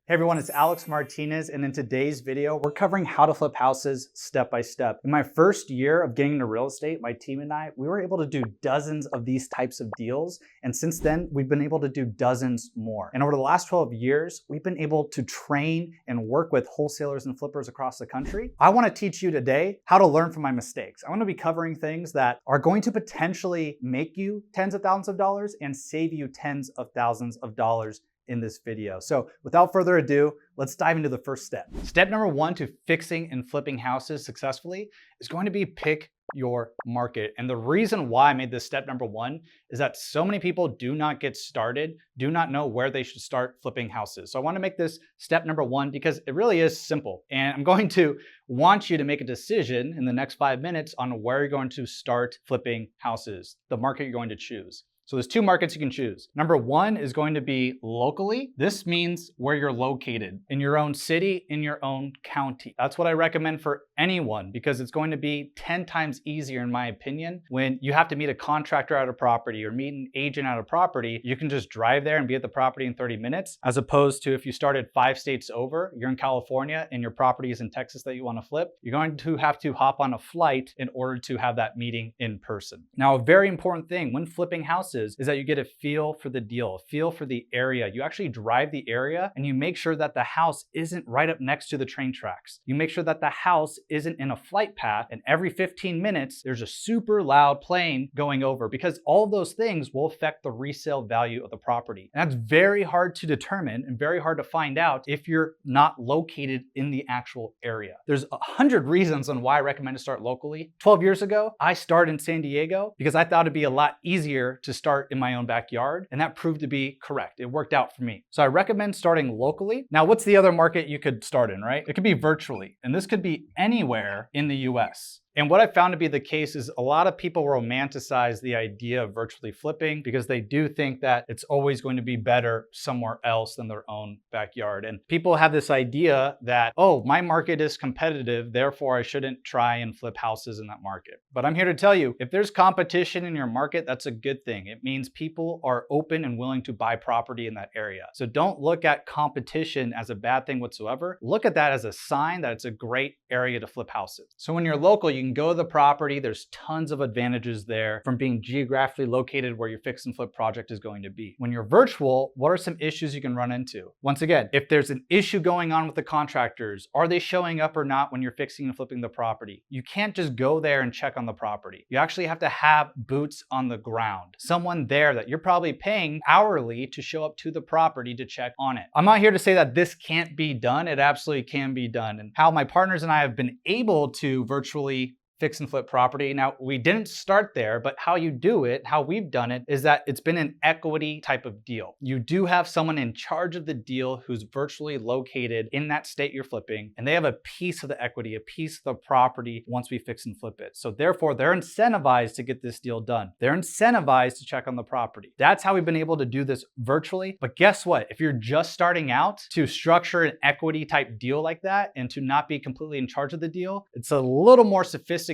Hey everyone, it's Alex Martinez, and in today's video, we're covering how to flip houses step by step. In my first year of getting into real estate, my team and I, we were able to do dozens of these types of deals, and since then, we've been able to do dozens more. And over the last 12 years, we've been able to train and work with wholesalers and flippers across the country. I want to teach you today how to learn from my mistakes. I want to be covering things that are going to potentially make you tens of thousands of dollars and save you tens of thousands of dollars in this video. So without further ado, let's dive into the first step. Step number one to fixing and flipping houses successfully is going to be pick your market. And the reason why I made this step number one is that so many people do not get started, do not know where they should start flipping houses. So I want to make this step number one because it really is simple. And I'm going to want you to make a decision in the next 5 minutes on where you're going to start flipping houses, the market you're going to choose. So there's two markets you can choose. Number one is going to be locally. This means where you're located, in your own city, in your own county. That's what I recommend for anyone because it's going to be 10 times easier, in my opinion, when you have to meet a contractor at a property or meet an agent at a property. You can just drive there and be at the property in 30 minutes, as opposed to if you started 5 states over, you're in California and your property is in Texas that you want to flip, you're going to have to hop on a flight in order to have that meeting in person. Now, a very important thing when flipping houses is that you get a feel for the deal, a feel for the area. You actually drive the area and you make sure that the house isn't right up next to the train tracks. You make sure that the house isn't in a flight path and every 15 minutes there's a super loud plane going over because all of those things will affect the resale value of the property. And that's very hard to determine and very hard to find out if you're not located in the actual area. There's 100 reasons on why I recommend to start locally. 12 years ago, I started in San Diego because I thought it'd be a lot easier to start in my own backyard, and that proved to be correct. It worked out for me. So I recommend starting locally. Now, what's the other market you could start in, right? It could be virtually, and this could be anywhere in the US. And what I found to be the case is a lot of people romanticize the idea of virtually flipping because they do think that it's always going to be better somewhere else than their own backyard. And people have this idea that, oh, my market is competitive, therefore I shouldn't try and flip houses in that market. But I'm here to tell you, if there's competition in your market, that's a good thing. It means people are open and willing to buy property in that area. So don't look at competition as a bad thing whatsoever. Look at that as a sign that it's a great area to flip houses. So when you're local, you can go to the property. There's tons of advantages there from being geographically located where your fix and flip project is going to be. When you're virtual, what are some issues you can run into? Once again, if there's an issue going on with the contractors, are they showing up or not when you're fixing and flipping the property? You can't just go there and check on the property. You actually have to have boots on the ground. Someone there that you're probably paying hourly to show up to the property to check on it. I'm not here to say that this can't be done. It absolutely can be done. And how my partners and I have been able to virtually fix and flip property. Now, we didn't start there, but how you do it, how we've done it, is that it's been an equity type of deal. You do have someone in charge of the deal who's virtually located in that state you're flipping, and they have a piece of the equity, a piece of the property once we fix and flip it. So therefore, they're incentivized to get this deal done. They're incentivized to check on the property. That's how we've been able to do this virtually. But guess what? If you're just starting out, to structure an equity type deal like that and to not be completely in charge of the deal, it's a little more sophisticated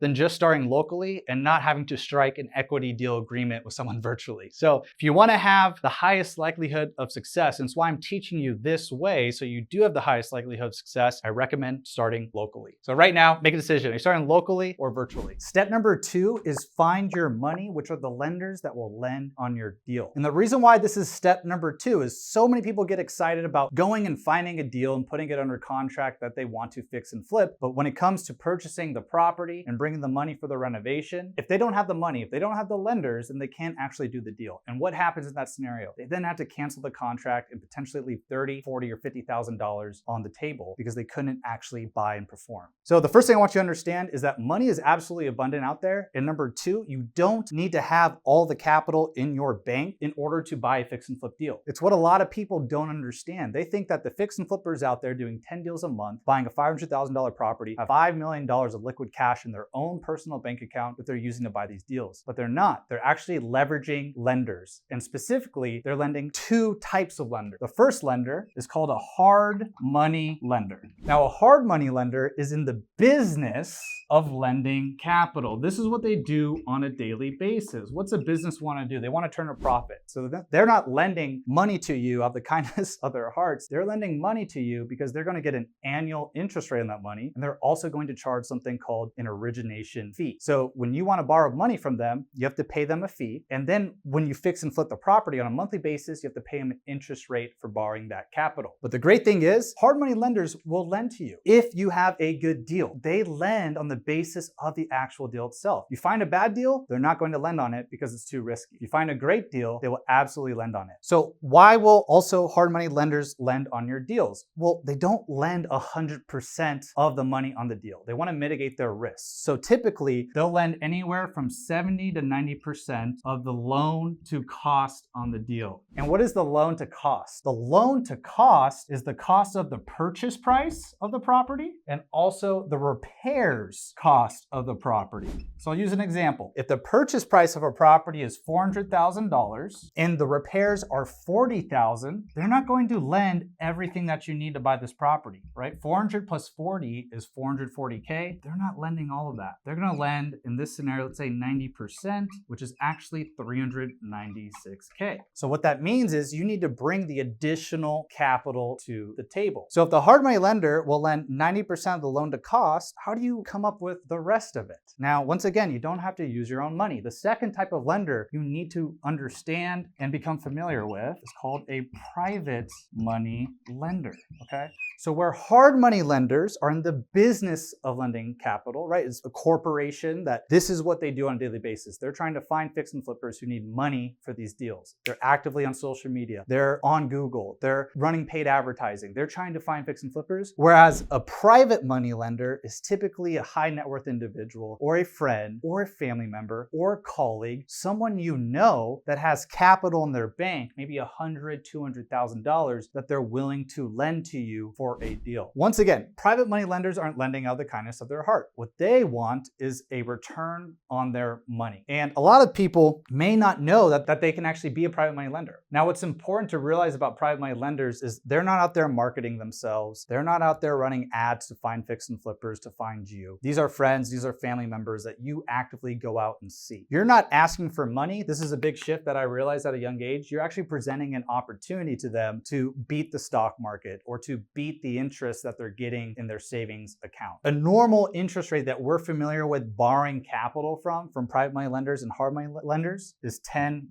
than just starting locally and not having to strike an equity deal agreement with someone virtually. So if you want to have the highest likelihood of success, and it's why I'm teaching you this way, so you do have the highest likelihood of success, I recommend starting locally. So right now, make a decision. Are you starting locally or virtually? Step number two is find your money, which are the lenders that will lend on your deal. And the reason why this is step number two is so many people get excited about going and finding a deal and putting it under contract that they want to fix and flip. But when it comes to purchasing the property and bringing the money for the renovation, if they don't have the money, if they don't have the lenders, then they can't actually do the deal. And what happens in that scenario? They then have to cancel the contract and potentially leave $30,000, $40,000, or $50,000 on the table because they couldn't actually buy and perform. So the first thing I want you to understand is that money is absolutely abundant out there. And number two, you don't need to have all the capital in your bank in order to buy a fix and flip deal. It's what a lot of people don't understand. They think that the fix and flippers out there doing 10 deals a month, buying a $500,000 property, have $5 million of liquid liquid cash in their own personal bank account that they're using to buy these deals. But they're not. They're actually leveraging lenders. And specifically, they're lending two types of lender. The first lender is called a hard money lender. Now, a hard money lender is in the business of lending capital. This is what they do on a daily basis. What's a business want to do? They want to turn a profit. So they're not lending money to you out of the kindness of their hearts. They're lending money to you because they're going to get an annual interest rate on that money, and they're also going to charge something called an origination fee. So when you want to borrow money from them, you have to pay them a fee, and then when you fix and flip the property on a monthly basis, you have to pay them an interest rate for borrowing that capital. But the great thing is, hard money lenders will lend to you if you have a good deal. They lend on the basis of the actual deal itself. You find a bad deal, they're not going to lend on it because it's too risky. If you find a great deal, they will absolutely lend on it. So why will also hard money lenders lend on your deals? Well, they don't lend 100% of the money on the deal. They want to mitigate their risks. So typically, they'll lend anywhere from 70 to 90% of the loan to cost on the deal. And what is the loan to cost? The loan to cost is the cost of the purchase price of the property and also the repairs cost of the property. So I'll use an example. If the purchase price of a property is $400,000 and the repairs are $40,000, they're not going to lend everything that you need to buy this property, right? 400 plus 40 is 440K. They're not lending all of that. They're going to lend, in this scenario, let's say 90%, which is actually 396K. So what that means is you need to bring the additional capital to the table. So if the hard money lender will lend 90% of the loan to cost, how do you come up with the rest of it? Now, once again, you don't have to use your own money. The second type of lender you need to understand and become familiar with is called a private money lender, okay? So where hard money lenders are in the business of lending capital, right? It's a corporation that this is what they do on a daily basis. They're trying to find fix and flippers who need money for these deals. They're actively on social media. They're on Google. They're running paid advertising. They're trying to find fix and flippers. Whereas a private money lender is typically a high net worth individual or a friend or a family member or a colleague, someone you know that has capital in their bank, maybe $100,000, $200,000 that they're willing to lend to you for a deal. Once again, private money lenders aren't lending out of the kindness of their heart. What they want is a return on their money. And a lot of people may not know that they can actually be a private money lender. Now, what's important to realize about private money lenders is they're not out there marketing themselves. They're not out there running ads to find fix and flippers to find you. These are friends, these are family members that you actively go out and see. You're not asking for money. This is a big shift that I realized at a young age. You're actually presenting an opportunity to them to beat the stock market or to beat the interest that they're getting in their savings account. A normal interest rate that we're familiar with borrowing capital from private money lenders and hard money lenders is 10%.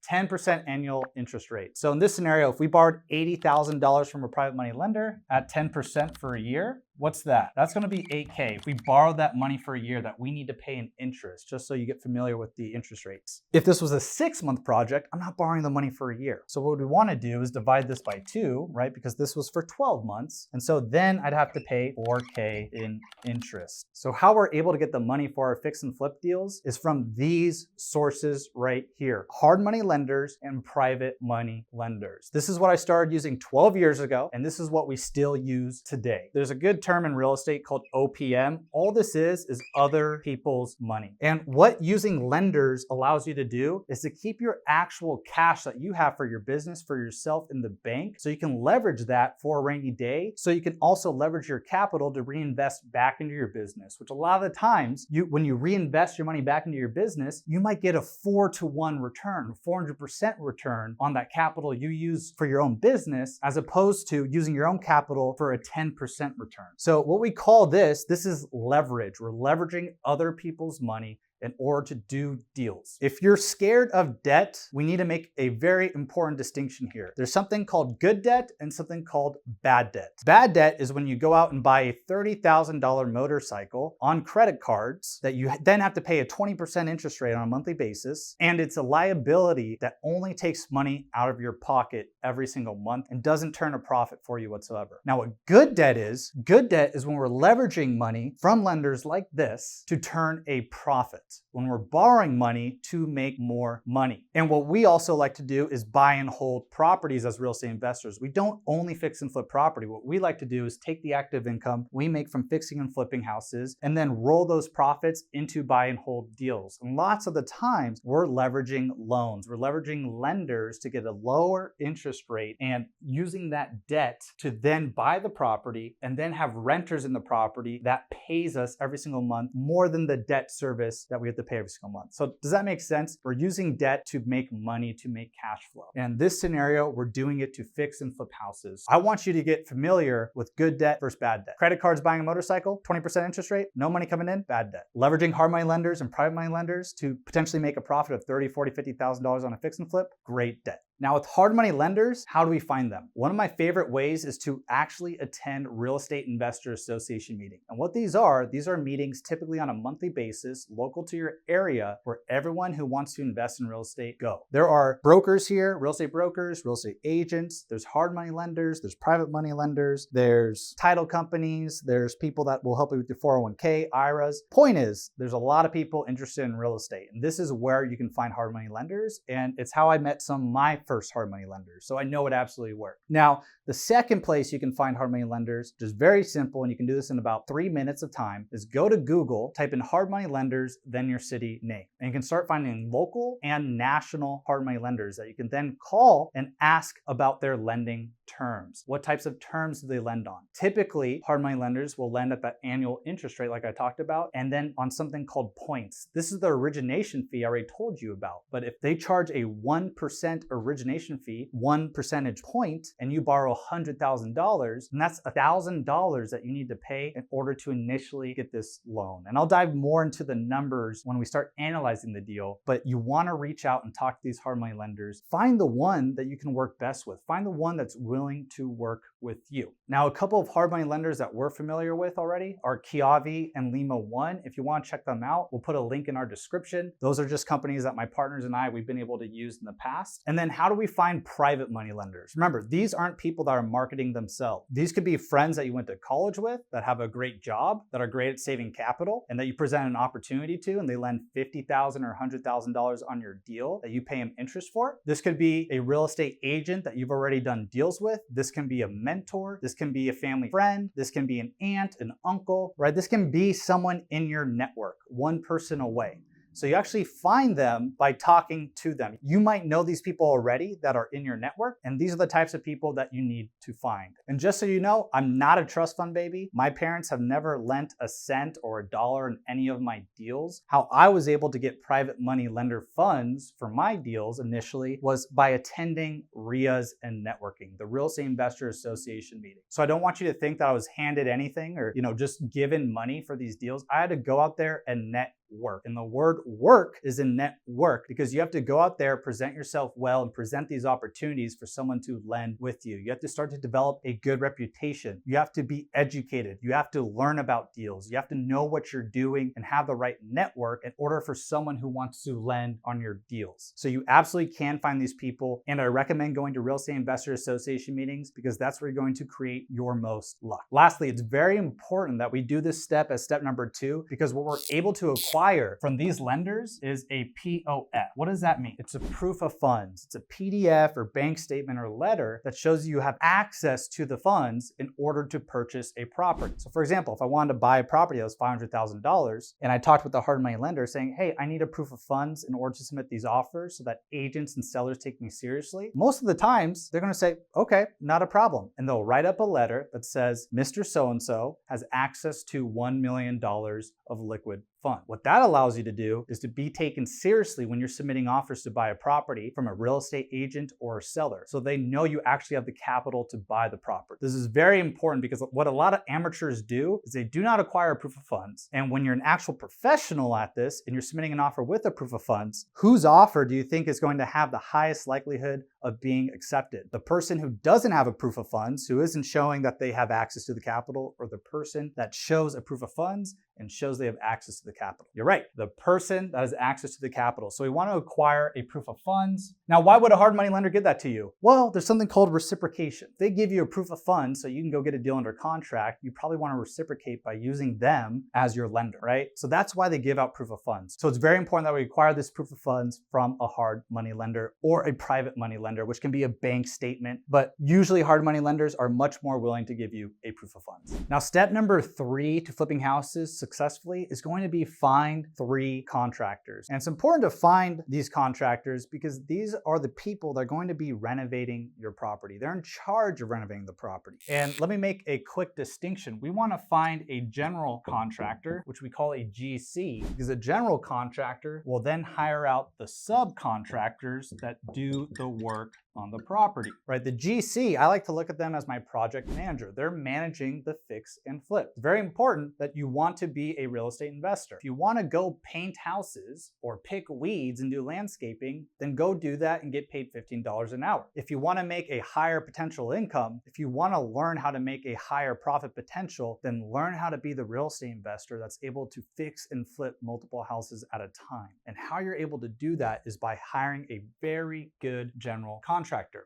10% annual interest rate. So in this scenario, if we borrowed $80,000 from a private money lender at 10% for a year, what's that? That's going to be $8K. If we borrowed that money for a year that we need to pay in interest, just so you get familiar with the interest rates. If this was a 6-month project, I'm not borrowing the money for a year. So what we want to do is divide this by 2, right? Because this was for 12 months. And so then I'd have to pay 4K in interest. So how we're able to get the money for our fix and flip deals is from these sources right here. Hard money lenders and private money lenders. This is what I started using 12 years ago, and this is what we still use today. There's a good term in real estate called OPM. All this is other people's money. And what using lenders allows you to do is to keep your actual cash that you have for your business, for yourself in the bank, so you can leverage that for a rainy day. So you can also leverage your capital to reinvest back into your business, which a lot of the times, when you reinvest your money back into your business, you might get a 4-to-1 return, 400% return on that capital you use for your own business, as opposed to using your own capital for a 10% return. So what we call this is leverage. We're leveraging other people's money in order to do deals. If you're scared of debt, we need to make a very important distinction here. There's something called good debt and something called bad debt. Bad debt is when you go out and buy a $30,000 motorcycle on credit cards that you then have to pay a 20% interest rate on a monthly basis, and it's a liability that only takes money out of your pocket every single month and doesn't turn a profit for you whatsoever. Now, what good debt is when we're leveraging money from lenders like this to turn a profit. when we're borrowing money to make more money. And what we also like to do is buy and hold properties as real estate investors. We don't only fix and flip property. What we like to do is take the active income we make from fixing and flipping houses and then roll those profits into buy and hold deals. And lots of the times we're leveraging loans. We're leveraging lenders to get a lower interest rate and using that debt to then buy the property and then have renters in the property that pays us every single month more than the debt service that we have to pay every single month. So does that make sense? We're using debt to make money, to make cash flow. And in this scenario, we're doing it to fix and flip houses. I want you to get familiar with good debt versus bad debt. Credit cards buying a motorcycle, 20% interest rate, no money coming in, bad debt. Leveraging hard money lenders and private money lenders to potentially make a profit of $30, $40, $50,000 on a fix and flip, great debt. Now with hard money lenders, how do we find them? One of my favorite ways is to actually attend Real Estate Investor Association meetings. And what these are meetings typically on a monthly basis, local to your area, where everyone who wants to invest in real estate go. There are brokers here, real estate brokers, real estate agents, there's hard money lenders, there's private money lenders, there's title companies, there's people that will help you with your 401k, IRAs. Point is, there's a lot of people interested in real estate. And this is where you can find hard money lenders. And it's how I met some of my first hard money lenders. So I know it absolutely works. Now, the second place you can find hard money lenders, which is very simple, and you can do this in about 3 minutes of time, is go to Google, type in hard money lenders, then your city name. And you can start finding local and national hard money lenders that you can then call and ask about their lending terms. What types of terms do they lend on? Typically, hard money lenders will lend at that annual interest rate like I talked about, and then on something called points. This is the origination fee I already told you about. But if they charge a 1% origination fee, 1 percentage point, and you borrow $100,000, and that's $1,000 that you need to pay in order to initially get this loan. And I'll dive more into the numbers when we start analyzing the deal, but you want to reach out and talk to these hard money lenders. Find the one that you can work best with. Find the one that's willing to work with you. Now, a couple of hard money lenders that we're familiar with already are Kiavi and Lima One. If you want to check them out, we'll put a link in our description. Those are just companies that my partners and we've been able to use in the past. And then how do we find private money lenders? Remember, these aren't people that are marketing themselves. These could be friends that you went to college with that have a great job, that are great at saving capital, and that you present an opportunity to, and they lend $50,000 or $100,000 on your deal that you pay them interest for. This could be a real estate agent that you've already done deals with. This can be a mentor. This can be a family friend. This can be an aunt, an uncle, right? This can be someone in your network, one person away. So you actually find them by talking to them. You might know these people already that are in your network, and these are the types of people that you need to find. And just so you know, I'm not a trust fund baby. My parents have never lent a cent or a dollar in any of my deals. How I was able to get private money lender funds for my deals initially was by attending RIAs and networking, the Real Estate Investor Association meeting. So I don't want you to think that I was handed anything or, just given money for these deals. I had to go out there and network. And the word work is in network because you have to go out there, present yourself well, and present these opportunities for someone to lend with you. You have to start to develop a good reputation. You have to be educated. You have to learn about deals. You have to know what you're doing and have the right network in order for someone who wants to lend on your deals. So you absolutely can find these people. And I recommend going to Real Estate Investor Association meetings because that's where you're going to create your most luck. Lastly, it's very important that we do this step as step number 2 because what we're able to acquire from these lenders is a POF. What does that mean? It's a proof of funds. It's a PDF or bank statement or letter that shows you have access to the funds in order to purchase a property. So for example, if I wanted to buy a property that was $500,000 and I talked with the hard money lender saying, hey, I need a proof of funds in order to submit these offers so that agents and sellers take me seriously, most of the times they're going to say, okay, not a problem. And they'll write up a letter that says, Mr. So-and-so has access to $1 million of liquid fund. What that allows you to do is to be taken seriously when you're submitting offers to buy a property from a real estate agent or a seller. So they know you actually have the capital to buy the property. This is very important because what a lot of amateurs do is they do not acquire a proof of funds. And when you're an actual professional at this and you're submitting an offer with a proof of funds, whose offer do you think is going to have the highest likelihood of being accepted? The person who doesn't have a proof of funds, who isn't showing that they have access to the capital, or the person that shows a proof of funds and shows they have access to the capital. You're right, the person that has access to the capital. So we want to acquire a proof of funds. Now, why would a hard money lender give that to you? Well, there's something called reciprocation. If they give you a proof of funds so you can go get a deal under contract, you probably want to reciprocate by using them as your lender, right? So that's why they give out proof of funds. So it's very important that we acquire this proof of funds from a hard money lender or a private money lender, which can be a bank statement, but usually hard money lenders are much more willing to give you a proof of funds. Now, step number 3 to flipping houses successfully is going to be find 3 contractors. And it's important to find these contractors because these are the people that are going to be renovating your property. They're in charge of renovating the property. And let me make a quick distinction. We want to find a general contractor, which we call a GC, because a general contractor will then hire out the subcontractors that do the work on the property, right? The GC, I like to look at them as my project manager. They're managing the fix and flip. It's very important that you want to be a real estate investor. If you want to go paint houses or pick weeds and do landscaping, then go do that and get paid $15 an hour. If you want to make a higher potential income, if you want to learn how to make a higher profit potential, then learn how to be the real estate investor that's able to fix and flip multiple houses at a time. And how you're able to do that is by hiring a very good general contractor.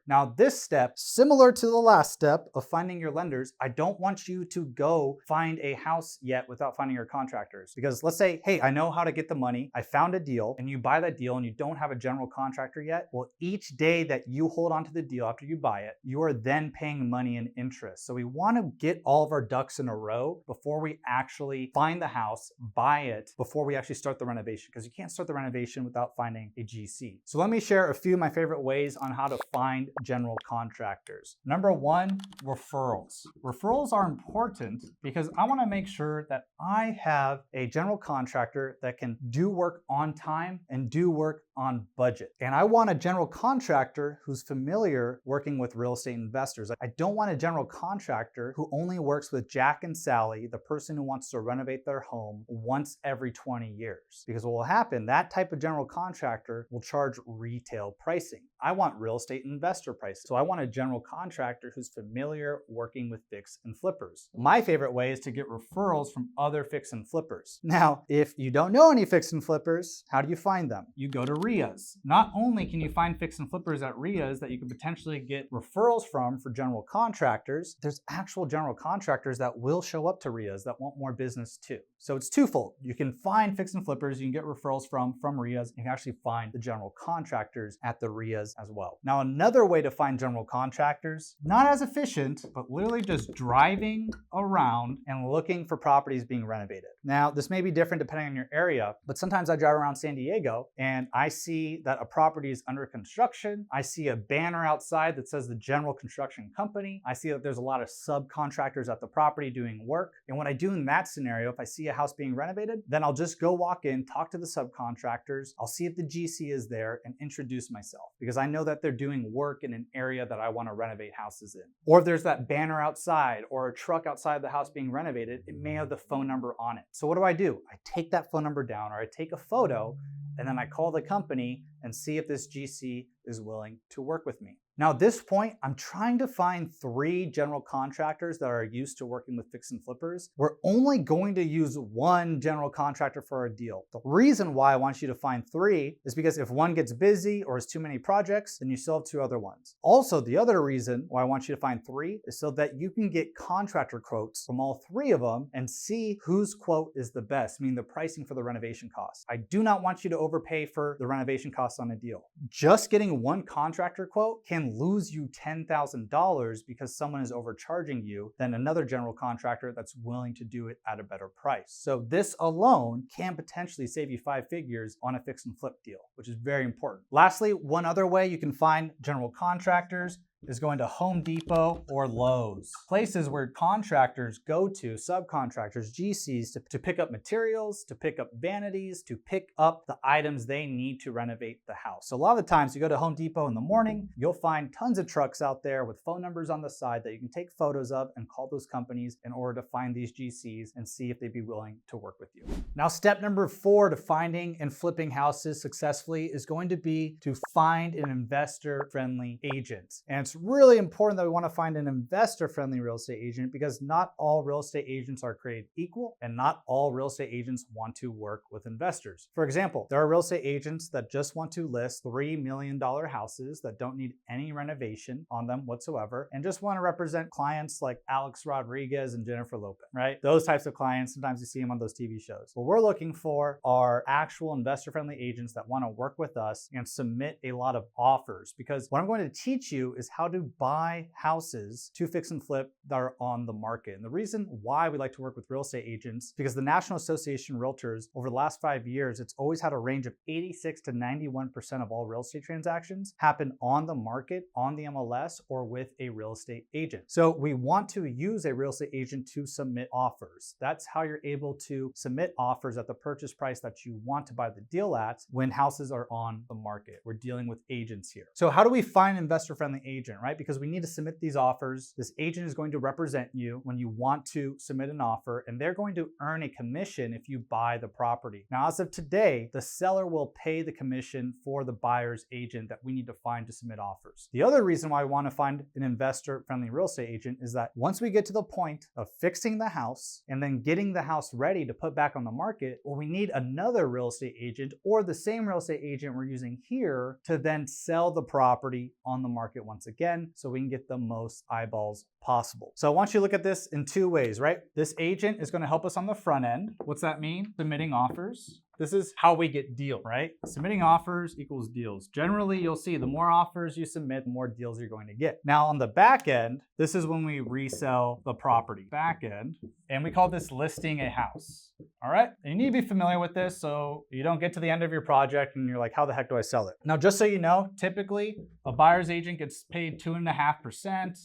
Now, this step, similar to the last step of finding your lenders, I don't want you to go find a house yet without finding your contractors. Because let's say, hey, I know how to get the money, I found a deal, and you buy that deal and you don't have a general contractor yet. Well, each day that you hold onto the deal after you buy it, you are then paying money and interest. So we want to get all of our ducks in a row before we actually find the house, buy it, before we actually start the renovation, because you can't start the renovation without finding a GC. So let me share a few of my favorite ways on how to find general contractors. Number 1, referrals. Referrals are important because I want to make sure that I have a general contractor that can do work on time and do work on budget. And I want a general contractor who's familiar working with real estate investors. I don't want a general contractor who only works with Jack and Sally, the person who wants to renovate their home once every 20 years. Because what will happen, that type of general contractor will charge retail pricing. I want real estate investor pricing. So I want a general contractor who's familiar working with fix and flippers. My favorite way is to get referrals from other fix and flippers. Now, if you don't know any fix and flippers, how do you find them? You go to RIAs. Not only can you find fix and flippers at RIAs that you could potentially get referrals from for general contractors, there's actual general contractors that will show up to RIAs that want more business too. So it's twofold. You can find fix and flippers, you can get referrals from RIAs, you can actually find the general contractors at the RIAs as well. Now, another way to find general contractors, not as efficient, but literally just driving around and looking for properties being renovated. Now, this may be different depending on your area, but sometimes I drive around San Diego and I see that a property is under construction. I see a banner outside that says the general construction company. I see that there's a lot of subcontractors at the property doing work. And what I do in that scenario, if I see a house being renovated, then I'll just go walk in, talk to the subcontractors. I'll see if the GC is there and introduce myself because I know that they're doing work in an area that I want to renovate houses in. Or if there's that banner outside or a truck outside the house being renovated, it may have the phone number on it. So what do? I take that phone number down or I take a photo and then I call the company and see if this GC is willing to work with me. Now at this point, I'm trying to find 3 general contractors that are used to working with fix and flippers. We're only going to use 1 general contractor for a deal. The reason why I want you to find 3 is because if one gets busy or has too many projects, then you still have 2 other ones. Also, the other reason why I want you to find 3 is so that you can get contractor quotes from all 3 of them and see whose quote is the best, meaning the pricing for the renovation costs. I do not want you to overpay for the renovation costs on a deal. Just getting 1 contractor quote can lose you $10,000 because someone is overcharging you than another general contractor that's willing to do it at a better price. So this alone can potentially save you 5 figures on a fix and flip deal, which is very important. Lastly, one other way you can find general contractors is going to Home Depot or Lowe's. Places where contractors go to, subcontractors, GCs, to pick up materials, to pick up vanities, to pick up the items they need to renovate the house. So a lot of the times you go to Home Depot in the morning, you'll find tons of trucks out there with phone numbers on the side that you can take photos of and call those companies in order to find these GCs and see if they'd be willing to work with you. Now, step number 4 to finding and flipping houses successfully is going to be to find an investor-friendly agent. And it's really important that we want to find an investor-friendly real estate agent because not all real estate agents are created equal and not all real estate agents want to work with investors. For example, there are real estate agents that just want to list $3 million houses that don't need any renovation on them whatsoever and just want to represent clients like Alex Rodriguez and Jennifer Lopez, right? Those types of clients, sometimes you see them on those TV shows. What we're looking for are actual investor-friendly agents that want to work with us and submit a lot of offers, because what I'm going to teach you is how to buy houses to fix and flip that are on the market. And the reason why we like to work with real estate agents, because the National Association of Realtors over the last 5 years, it's always had a range of 86 to 91% of all real estate transactions happen on the market, on the MLS, or with a real estate agent. So we want to use a real estate agent to submit offers. That's how you're able to submit offers at the purchase price that you want to buy the deal at when houses are on the market. We're dealing with agents here. So how do we find an investor-friendly agent, right? Because we need to submit these offers. This agent is going to represent you when you want to submit an offer, and they're going to earn a commission if you buy the property. Now, as of today, the seller will pay the commission for the buyer's agent that we need to find to submit offers. The other reason why we want to find an investor-friendly real estate agent is that once we get to the point of fixing the house and then getting the house ready to put back on the market, well, we need another real estate agent or the same real estate agent we're using here to then sell the property on the market once again so we can get the most eyeballs possible. So I want you to look at this in two ways, right? This agent is going to help us on the front end. What's that mean? Submitting offers. This is how we get deal, right? Submitting offers equals deals. Generally, you'll see the more offers you submit, the more deals you're going to get. Now on the back end, this is when we resell the property. Back end, and we call this listing a house. All right? And you need to be familiar with this so you don't get to the end of your project and you're like, how the heck do I sell it? Now, just so you know, typically a buyer's agent gets paid 2.5%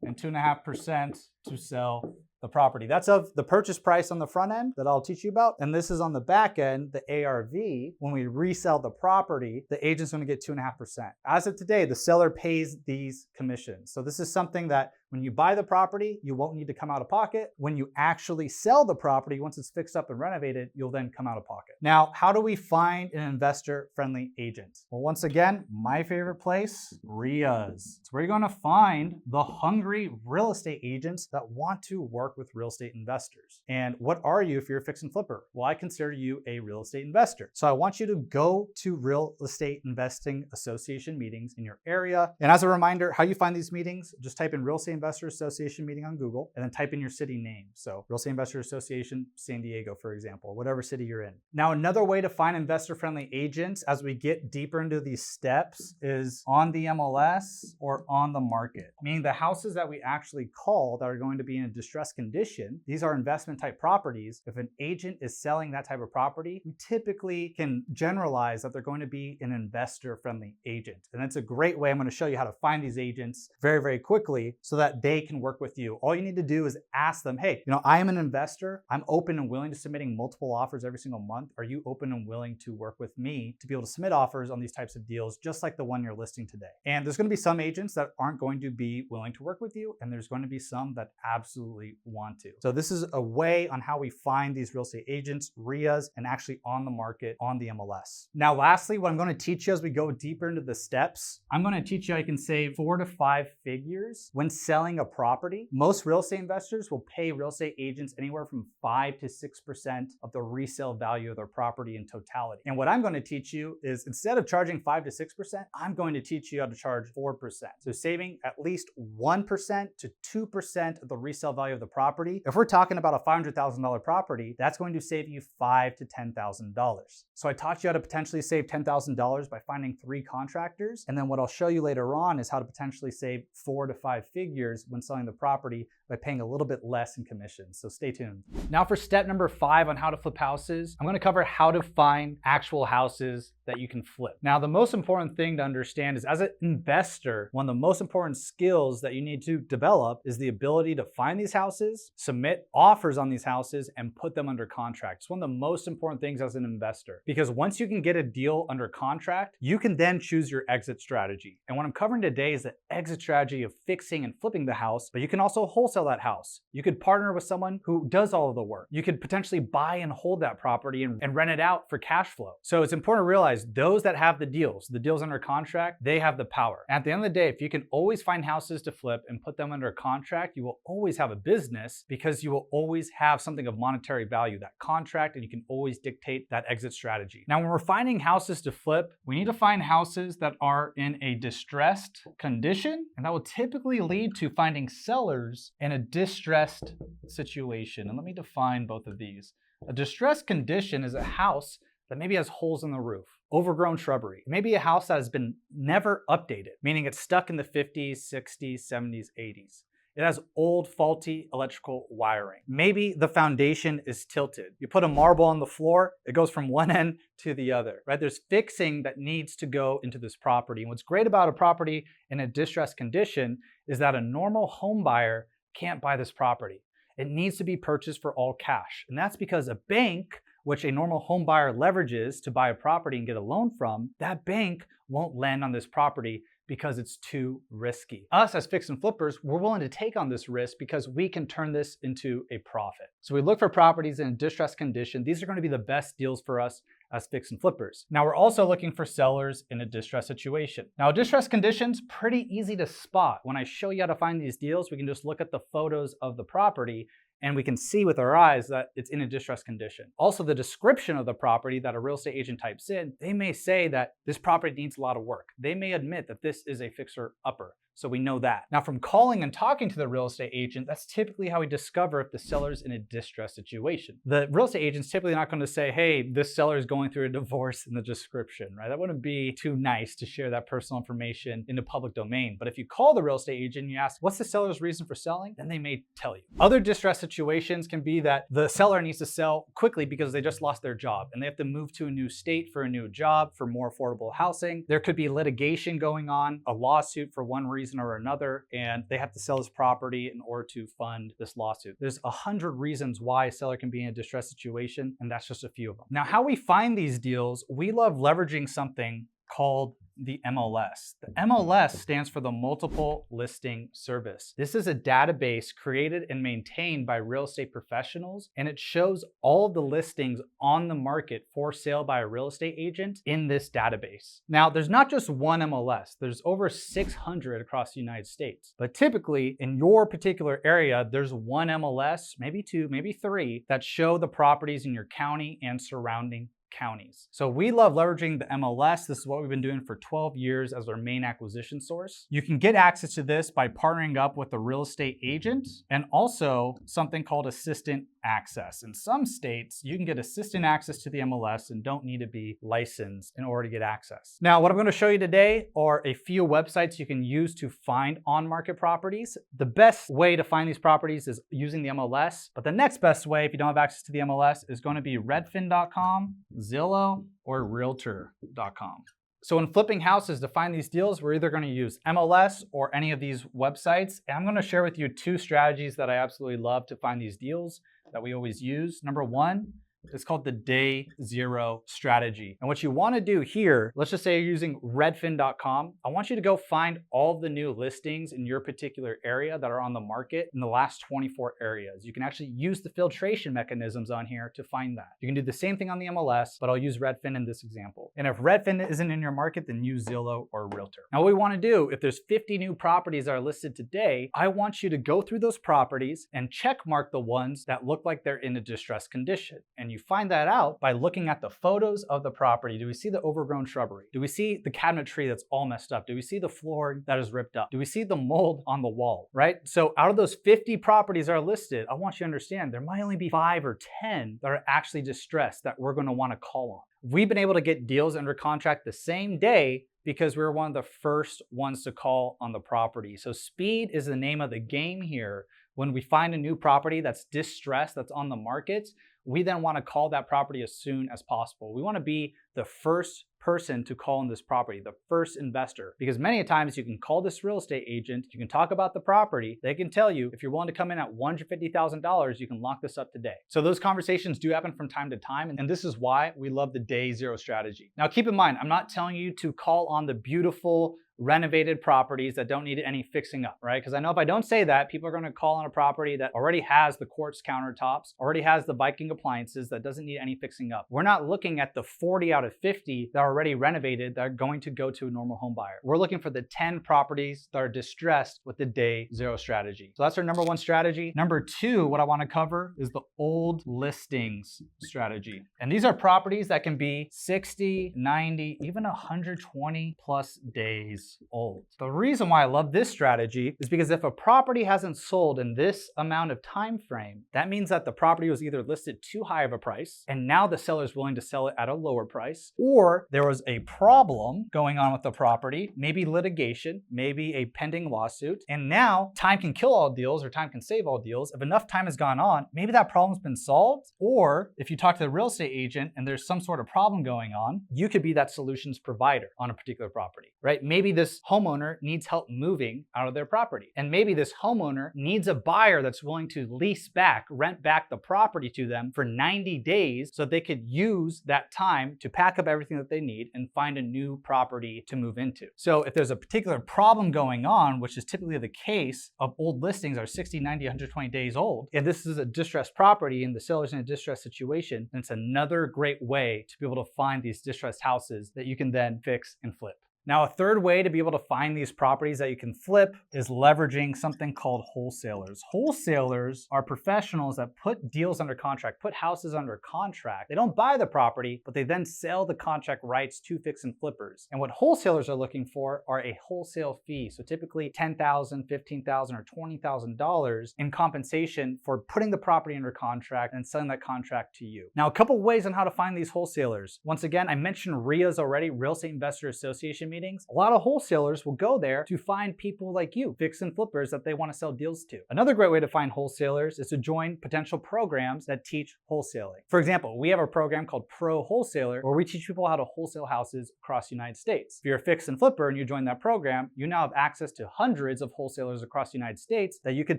and 2.5% to sell the property. That's of the purchase price on the front end that I'll teach you about. And this is on the back end, the ARV. When we resell the property, the agent's going to get 2.5%. As of today, the seller pays these commissions. So this is something that when you buy the property, you won't need to come out of pocket. When you actually sell the property, once it's fixed up and renovated, you'll then come out of pocket. Now, how do we find an investor-friendly agent? Well, once again, my favorite place, RIAs. It's where you're going to find the hungry real estate agents that want to work with real estate investors. And what are you if you're a fix and flipper? Well, I consider you a real estate investor. So I want you to go to real estate investing association meetings in your area. And as a reminder, how you find these meetings, just type in real estate investor association meeting on Google and then type in your city name. So real estate investor association, San Diego, for example, whatever city you're in. Now, another way to find investor-friendly agents as we get deeper into these steps is on the MLS or on the market, meaning the houses that we actually call that are going to be in a distressed condition. These are investment type properties. If an agent is selling that type of property, we typically can generalize that they're going to be an investor-friendly agent. And that's a great way. I'm going to show you how to find these agents very, very quickly so that they can work with you. All you need to do is ask them, hey, I am an investor. I'm open and willing to submitting multiple offers every single month. Are you open and willing to work with me to be able to submit offers on these types of deals, just like the one you're listing today? And there's going to be some agents that aren't going to be willing to work with you, and there's going to be some that absolutely want to. So this is a way on how we find these real estate agents, RIAs, and actually on the market on the MLS. Now, lastly, what I'm going to teach you as we go deeper into the steps, I'm going to teach you how you can save 4 to 5 figures when selling a property. Most real estate investors will pay real estate agents anywhere from 5 to 6% of the resale value of their property in totality. And what I'm going to teach you is instead of charging 5 to 6%, I'm going to teach you how to charge 4%. So saving at least 1% to 2% of the resale value of the property. If we're talking about a $500,000 property, that's going to save you $5,000 to $10,000. So I taught you how to potentially save $10,000 by finding 3 contractors. And then what I'll show you later on is how to potentially save 4 to 5 figures when selling the property by paying a little bit less in commissions. So stay tuned. Now for step number 5 on how to flip houses, I'm going to cover how to find actual houses that you can flip. Now, the most important thing to understand is as an investor, one of the most important skills that you need to develop is the ability to find these houses, submit offers on these houses, and put them under contract. It's one of the most important things as an investor, because once you can get a deal under contract, you can then choose your exit strategy. And what I'm covering today is the exit strategy of fixing and flipping flipping the house, but you can also wholesale that house. You could partner with someone who does all of the work. You could potentially buy and hold that property and rent it out for cash flow. So it's important to realize those that have the deals under contract, they have the power. And at the end of the day, if you can always find houses to flip and put them under contract, you will always have a business because you will always have something of monetary value, that contract, and you can always dictate that exit strategy. Now, when we're finding houses to flip, we need to find houses that are in a distressed condition, and that will typically lead to finding sellers in a distressed situation. And let me define both of these. A distressed condition is a house that maybe has holes in the roof, overgrown shrubbery. Maybe a house that has been never updated, meaning it's stuck in the 50s, 60s, 70s, 80s. It has old, faulty electrical wiring. Maybe the foundation is tilted. You put a marble on the floor, it goes from one end to the other, right? There's fixing that needs to go into this property. And what's great about a property in a distressed condition is that a normal home buyer can't buy this property. It needs to be purchased for all cash. And that's because a bank, which a normal home buyer leverages to buy a property and get a loan from, that bank won't lend on this property because it's too risky. Us as fix and flippers, we're willing to take on this risk because we can turn this into a profit. So we look for properties in a distressed condition. These are going to be the best deals for us as fix and flippers. Now we're also looking for sellers in a distressed situation. Now distressed conditions, pretty easy to spot. When I show you how to find these deals, we can just look at the photos of the property and we can see with our eyes that it's in a distressed condition. Also, the description of the property that a real estate agent types in, they may say that this property needs a lot of work. They may admit that this is a fixer-upper. So we know that. Now from calling and talking to the real estate agent, that's typically how we discover if the seller's in a distressed situation. The real estate agent's typically not going to say, hey, this seller is going through a divorce in the description, right? That wouldn't be too nice to share that personal information in the public domain. But if you call the real estate agent and you ask, what's the seller's reason for selling? Then they may tell you. Other distressed situations can be that the seller needs to sell quickly because they just lost their job and they have to move to a new state for a new job, for more affordable housing. There could be litigation going on, a lawsuit for one reason or another, and they have to sell this property in order to fund this lawsuit. There's 100 reasons why a seller can be in a distressed situation, and that's just a few of them. Now, how we find these deals, we love leveraging something called the MLS. The MLS stands for the Multiple Listing Service. This is a database created and maintained by real estate professionals, and it shows all of the listings on the market for sale by a real estate agent in this database. Now, there's not just one MLS. There's over 600 across the United States. But typically, in your particular area, there's one MLS, maybe two, maybe three, that show the properties in your county and surrounding counties. So we love leveraging the MLS. This is what we've been doing for 12 years as our main acquisition source. You can get access to this by partnering up with a real estate agent and also something called assistant access. In some states, you can get assistant access to the MLS and don't need to be licensed in order to get access. Now, what I'm going to show you today are a few websites you can use to find on-market properties. The best way to find these properties is using the MLS, but the next best way, if you don't have access to the MLS, is going to be redfin.com, Zillow, or realtor.com. So when flipping houses to find these deals, we're either going to use MLS or any of these websites. And I'm going to share with you two strategies that I absolutely love to find these deals that we always use. Number one, it's called the day zero strategy. And what you want to do here, let's just say you're using redfin.com. I want you to go find all the new listings in your particular area that are on the market in the last 24 areas. You can actually use the filtration mechanisms on here to find that. You can do the same thing on the MLS, but I'll use Redfin in this example. And if Redfin isn't in your market, then use Zillow or Realtor. Now what we want to do, if there's 50 new properties that are listed today, I want you to go through those properties and check mark the ones that look like they're in a distressed condition. And you find that out by looking at the photos of the property. Do we see the overgrown shrubbery? Do we see the cabinetry that's all messed up? Do we see the floor that is ripped up? Do we see the mold on the wall, right? So out of those 50 properties that are listed, I want you to understand there might only be 5 or 10 that are actually distressed that we're going to want to call on. We've been able to get deals under contract the same day because we were one of the first ones to call on the property. So speed is the name of the game here. When we find a new property that's distressed, that's on the market, we then want to call that property as soon as possible. We want to be the first person to call on this property, the first investor, because many times you can call this real estate agent, you can talk about the property, they can tell you if you're willing to come in at $150,000, you can lock this up today. So those conversations do happen from time to time, and this is why we love the day zero strategy. Now keep in mind, I'm not telling you to call on the beautiful renovated properties that don't need any fixing up, right? Because I know if I don't say that, people are going to call on a property that already has the quartz countertops, already has the Viking appliances, that doesn't need any fixing up. We're not looking at the 40 out of 50 that are already renovated that are going to go to a normal home buyer. We're looking for the 10 properties that are distressed with the day zero strategy. So that's our number one strategy. Number two, what I want to cover is the old listings strategy. And these are properties that can be 60, 90, even 120 plus days old. The reason why I love this strategy is because if a property hasn't sold in this amount of time frame, that means that the property was either listed too high of a price and now the seller is willing to sell it at a lower price, or there was a problem going on with the property, maybe litigation, maybe a pending lawsuit, and now time can kill all deals or time can save all deals. If enough time has gone on, maybe that problem's been solved, or if you talk to the real estate agent and there's some sort of problem going on, you could be that solutions provider on a particular property, right? Maybe this homeowner needs help moving out of their property, and maybe this homeowner needs a buyer that's willing to lease back, rent back the property to them for 90 days so they could use that time to pack up everything that they need and find a new property to move into. So if there's a particular problem going on, which is typically the case of old listings are 60, 90, 120 days old, and this is a distressed property and the seller's in a distressed situation, then it's another great way to be able to find these distressed houses that you can then fix and flip. Now, a third way to be able to find these properties that you can flip is leveraging something called wholesalers. Wholesalers are professionals that put deals under contract, put houses under contract. They don't buy the property, but they then sell the contract rights to fix and flippers. And what wholesalers are looking for are a wholesale fee. So typically $10,000, $15,000, or $20,000 in compensation for putting the property under contract and selling that contract to you. Now, a couple ways on how to find these wholesalers. Once again, I mentioned RIAs already, Real Estate Investor Association meetings. A lot of wholesalers will go there to find people like you, fix and flippers that they want to sell deals to. Another great way to find wholesalers is to join potential programs that teach wholesaling. For example, we have a program called Pro Wholesaler where we teach people how to wholesale houses across the United States. If you're a fix and flipper and you join that program, you now have access to hundreds of wholesalers across the United States that you could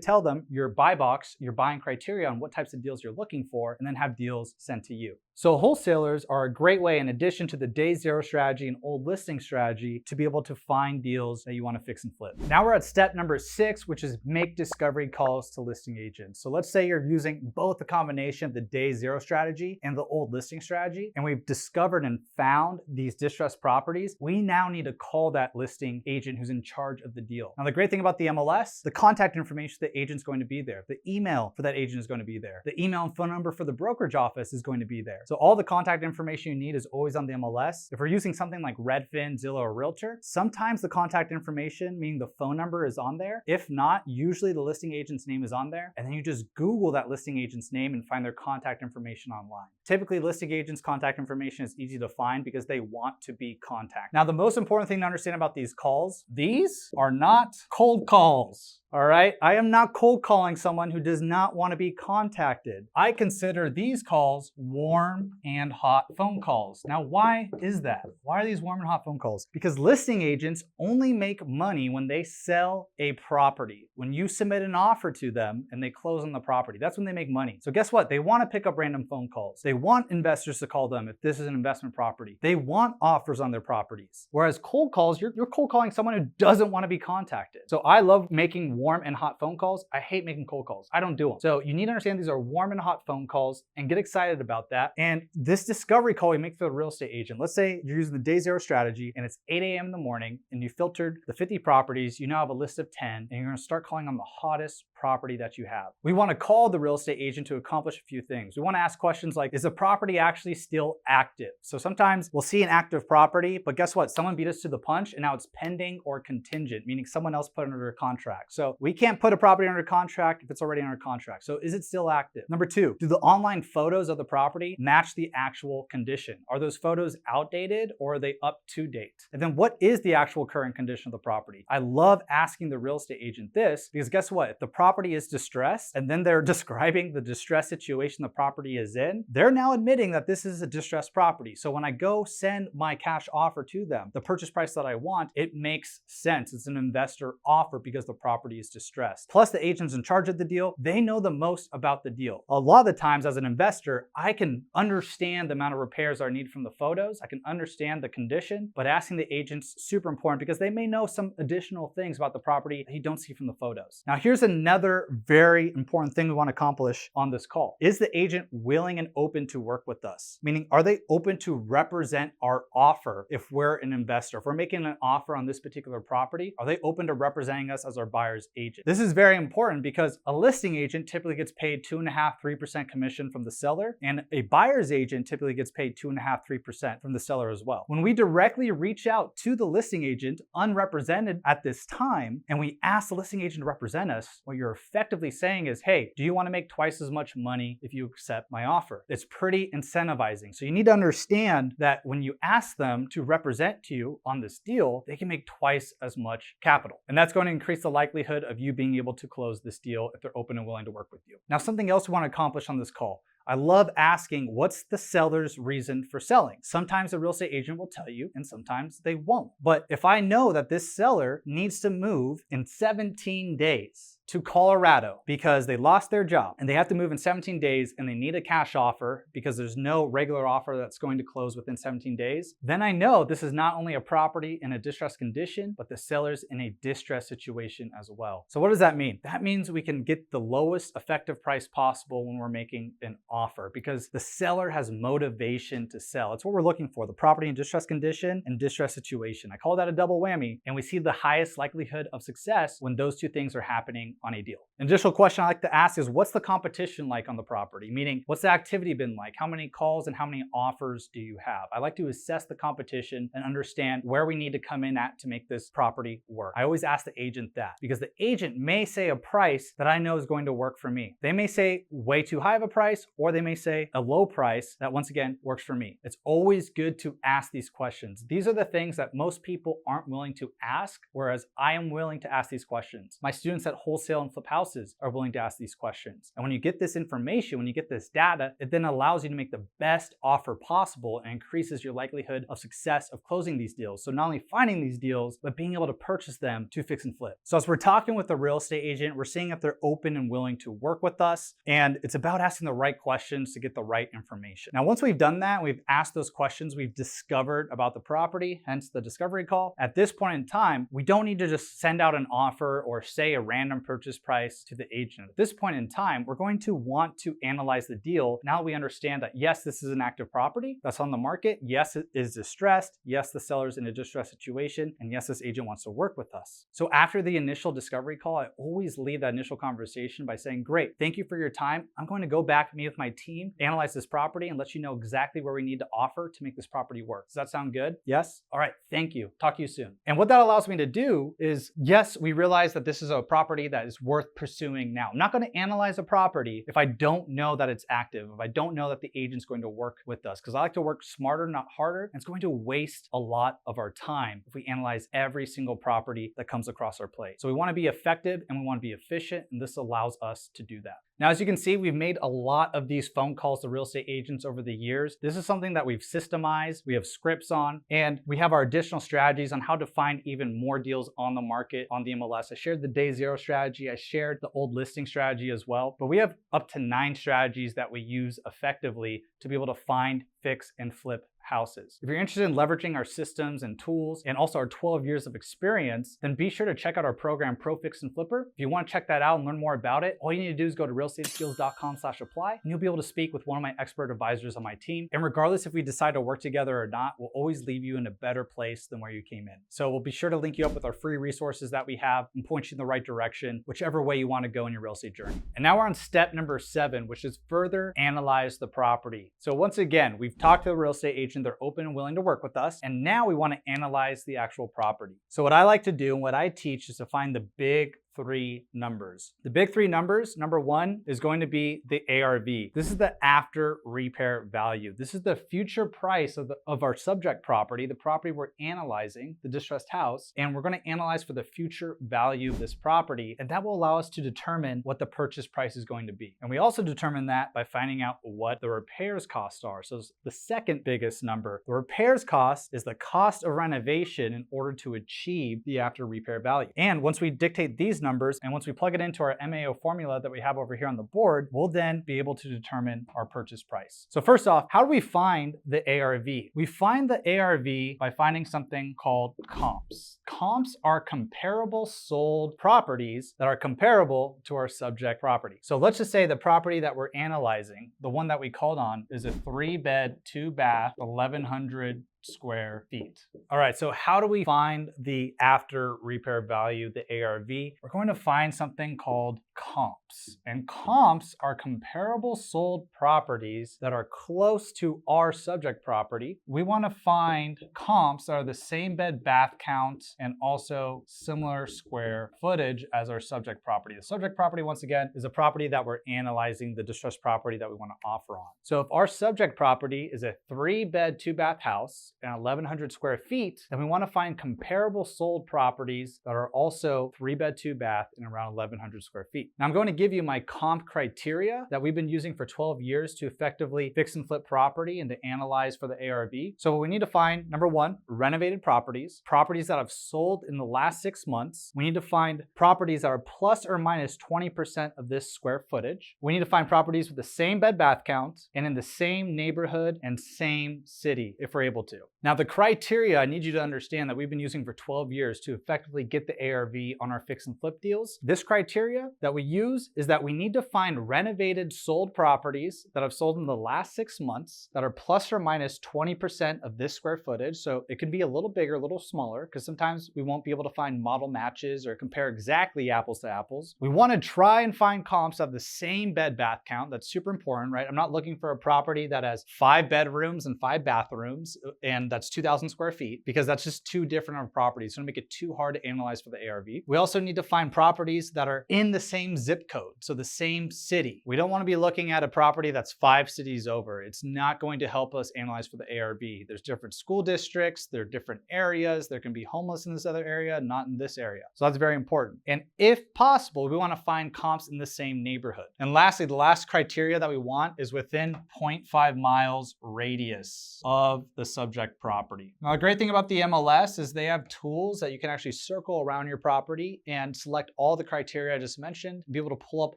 tell them your buy box, your buying criteria on what types of deals you're looking for, and then have deals sent to you. So wholesalers are a great way, in addition to the day zero strategy and old listing strategy, to be able to find deals that you want to fix and flip. Now we're at step number 6, which is make discovery calls to listing agents. So let's say you're using both the combination of the day zero strategy and the old listing strategy, and we've discovered and found these distressed properties. We now need to call that listing agent who's in charge of the deal. Now the great thing about the MLS, the contact information for the agent's going to be there. The email for that agent is going to be there. The email and phone number for the brokerage office is going to be there. So all the contact information you need is always on the MLS. If we're using something like Redfin, Zillow, or Realtor, sometimes the contact information, meaning the phone number, is on there. If not, usually the listing agent's name is on there, and then you just Google that listing agent's name and find their contact information online. Typically, listing agents' contact information is easy to find because they want to be contacted. Now, the most important thing to understand about these calls, these are not cold calls. All right, I am not cold calling someone who does not want to be contacted. I consider these calls warm and hot phone calls. Now, why is that? Why are these warm and hot phone calls? Because listing agents only make money when they sell a property. When you submit an offer to them and they close on the property, that's when they make money. So guess what? They want to pick up random phone calls. They want investors to call them if this is an investment property. They want offers on their properties. Whereas cold calls, you're cold calling someone who doesn't want to be contacted. So I love making warm and hot phone calls. I hate making cold calls. I don't do them. So you need to understand these are warm and hot phone calls and get excited about that. And this discovery call we make for the real estate agent. Let's say you're using the day zero strategy and it's 8 a.m. in the morning and you filtered the 50 properties. You now have a list of 10 and you're going to start calling on the hottest property that you have. We want to call the real estate agent to accomplish a few things. We want to ask questions like, is the property actually still active? So sometimes we'll see an active property, but guess what? Someone beat us to the punch and now it's pending or contingent, meaning someone else put it under contract. So we can't put a property under contract if it's already under contract. So is it still active? Number 2, do the online photos of the property match the actual condition? Are those photos outdated or are they up to date? And then what is the actual current condition of the property? I love asking the real estate agent this because guess what? If the property property is distressed and then they're describing the distressed situation the property is in, they're now admitting that this is a distressed property. So when I go send my cash offer to them, the purchase price that I want, it makes sense. It's an investor offer because the property is distressed. Plus the agents in charge of the deal, they know the most about the deal. A lot of the times as an investor, I can understand the amount of repairs I need from the photos. I can understand the condition, but asking the agents is super important because they may know some additional things about the property that you don't see from the photos. Now, here's another very important thing we want to accomplish on this call. Is the agent willing and open to work with us? Meaning, are they open to represent our offer if we're an investor? If we're making an offer on this particular property, are they open to representing us as our buyer's agent? This is very important because a listing agent typically gets paid 2.5%, 3% commission from the seller, and a buyer's agent typically gets paid 2.5%, 3% from the seller as well. When we directly reach out to the listing agent unrepresented at this time, and we ask the listing agent to represent us, what you're effectively saying is, hey, do you want to make twice as much money if you accept my offer? It's pretty incentivizing. So you need to understand that when you ask them to represent to you on this deal, they can make twice as much capital. And that's going to increase the likelihood of you being able to close this deal if they're open and willing to work with you. Now, something else we want to accomplish on this call. I love asking, what's the seller's reason for selling? Sometimes the real estate agent will tell you, and sometimes they won't. But if I know that this seller needs to move in 17 days to Colorado because they lost their job and they have to move in 17 days and they need a cash offer because there's no regular offer that's going to close within 17 days, then I know this is not only a property in a distressed condition, but the seller's in a distressed situation as well. So what does that mean? That means we can get the lowest effective price possible when we're making an offer because the seller has motivation to sell. It's what we're looking for, the property in distressed condition and distressed situation. I call that a double whammy, and we see the highest likelihood of success when those two things are happening on a deal. An additional question I like to ask is, what's the competition like on the property? Meaning, what's the activity been like? How many calls and how many offers do you have? I like to assess the competition and understand where we need to come in at to make this property work. I always ask the agent that because the agent may say a price that I know is going to work for me. They may say way too high of a price, or they may say a low price that once again works for me. It's always good to ask these questions. These are the things that most people aren't willing to ask, whereas I am willing to ask these questions. My students at Wholesale and Flip Houses are willing to ask these questions. And when you get this information, when you get this data, it then allows you to make the best offer possible and increases your likelihood of success of closing these deals. So not only finding these deals, but being able to purchase them to fix and flip. So as we're talking with the real estate agent, we're seeing if they're open and willing to work with us. And it's about asking the right questions to get the right information. Now, once we've done that, we've asked those questions, we've discovered about the property, hence the discovery call. At this point in time, we don't need to just send out an offer or say a random purchase price to the agent. At this point in time, we're going to want to analyze the deal. Now that we understand that, yes, this is an active property that's on the market. Yes, it is distressed. Yes, the seller's in a distressed situation. And yes, this agent wants to work with us. So after the initial discovery call, I always leave that initial conversation by saying, great, thank you for your time. I'm going to go back, meet with my team, analyze this property, and let you know exactly where we need to offer to make this property work. Does that sound good? Yes? All right, thank you. Talk to you soon. And what that allows me to do is, yes, we realize that this is a property that is worth pursuing now. I'm not going to analyze a property if I don't know that it's active, if I don't know that the agent's going to work with us, because I like to work smarter, not harder. And it's going to waste a lot of our time if we analyze every single property that comes across our plate. So we want to be effective and we want to be efficient, and this allows us to do that. Now, as you can see, we've made a lot of these phone calls to real estate agents over the years. This is something that we've systemized, we have scripts on, and we have our additional strategies on how to find even more deals on the market on the MLS. I shared the day zero strategy, I shared the old listing strategy as well, but we have up to 9 strategies that we use effectively to be able to find, fix, and flip houses. If you're interested in leveraging our systems and tools and also our 12 years of experience, then be sure to check out our program, Pro Fix and Flipper. If you want to check that out and learn more about it, all you need to do is go to realestateskills.com/apply, and you'll be able to speak with one of my expert advisors on my team. And regardless if we decide to work together or not, we'll always leave you in a better place than where you came in. So we'll be sure to link you up with our free resources that we have and point you in the right direction, whichever way you want to go in your real estate journey. And now we're on step number 7, which is further analyze the property. So once again, we've talked to the real estate agent, they're open and willing to work with us, and now we want to analyze the actual property. So what I like to do and what I teach is to find the big three numbers. The big three numbers, number one is going to be the ARV. This is the after repair value. This is the future price of our subject property, the property we're analyzing, the distressed house, and we're going to analyze for the future value of this property, and that will allow us to determine what the purchase price is going to be. And we also determine that by finding out what the repairs costs are. So the second biggest number, the repairs cost, is the cost of renovation in order to achieve the after repair value. And once we dictate these numbers and once we plug it into our MAO formula that we have over here on the board, we'll then be able to determine our purchase price. So first off, how do we find the ARV? We find the ARV by finding something called comps. Comps are comparable sold properties that are comparable to our subject property. So let's just say the property that we're analyzing, the one that we called on, is a 3-bed, 2-bath, 1,100 square feet. All right, so how do we find the after repair value, the ARV? We're going to find something called comps. And comps are comparable sold properties that are close to our subject property. We want to find comps that are the same bed bath count and also similar square footage as our subject property. The subject property, once again, is a property that we're analyzing, the distressed property that we want to offer on. So if our subject property is a 3-bed, 2-bath house and 1,100 square feet, then we want to find comparable sold properties that are also 3-bed, 2-bath and around 1,100 square feet. Now I'm going to give you my comp criteria that we've been using for 12 years to effectively fix and flip property and to analyze for the ARV. So what we need to find, number one, renovated properties, properties that have sold in the last 6 months. We need to find properties that are plus or minus 20% of this square footage. We need to find properties with the same bed bath count and in the same neighborhood and same city if we're able to. Now the criteria I need you to understand that we've been using for 12 years to effectively get the ARV on our fix and flip deals. This criteria that we use is that we need to find renovated sold properties that have sold in the last 6 months that are plus or minus 20% of this square footage. So it can be a little bigger, a little smaller, because sometimes we won't be able to find model matches or compare exactly apples to apples. We want to try and find comps that have the same bed bath count. That's super important, right? I'm not looking for a property that has 5 bedrooms and 5 bathrooms and that's 2,000 square feet, because that's just too different of properties. So it'll make it too hard to analyze for the ARV. We also need to find properties that are in the same zip code, so the same city. We don't want to be looking at a property that's 5 cities over. It's not going to help us analyze for the ARV. There's different school districts, there are different areas. There can be homeless in this other area, not in this area. So that's very important. And if possible, we want to find comps in the same neighborhood. And lastly, the last criteria that we want is within 0.5 miles radius of the subject property. Now, the great thing about the MLS is they have tools that you can actually circle around your property and select all the criteria I just mentioned, and be able to pull up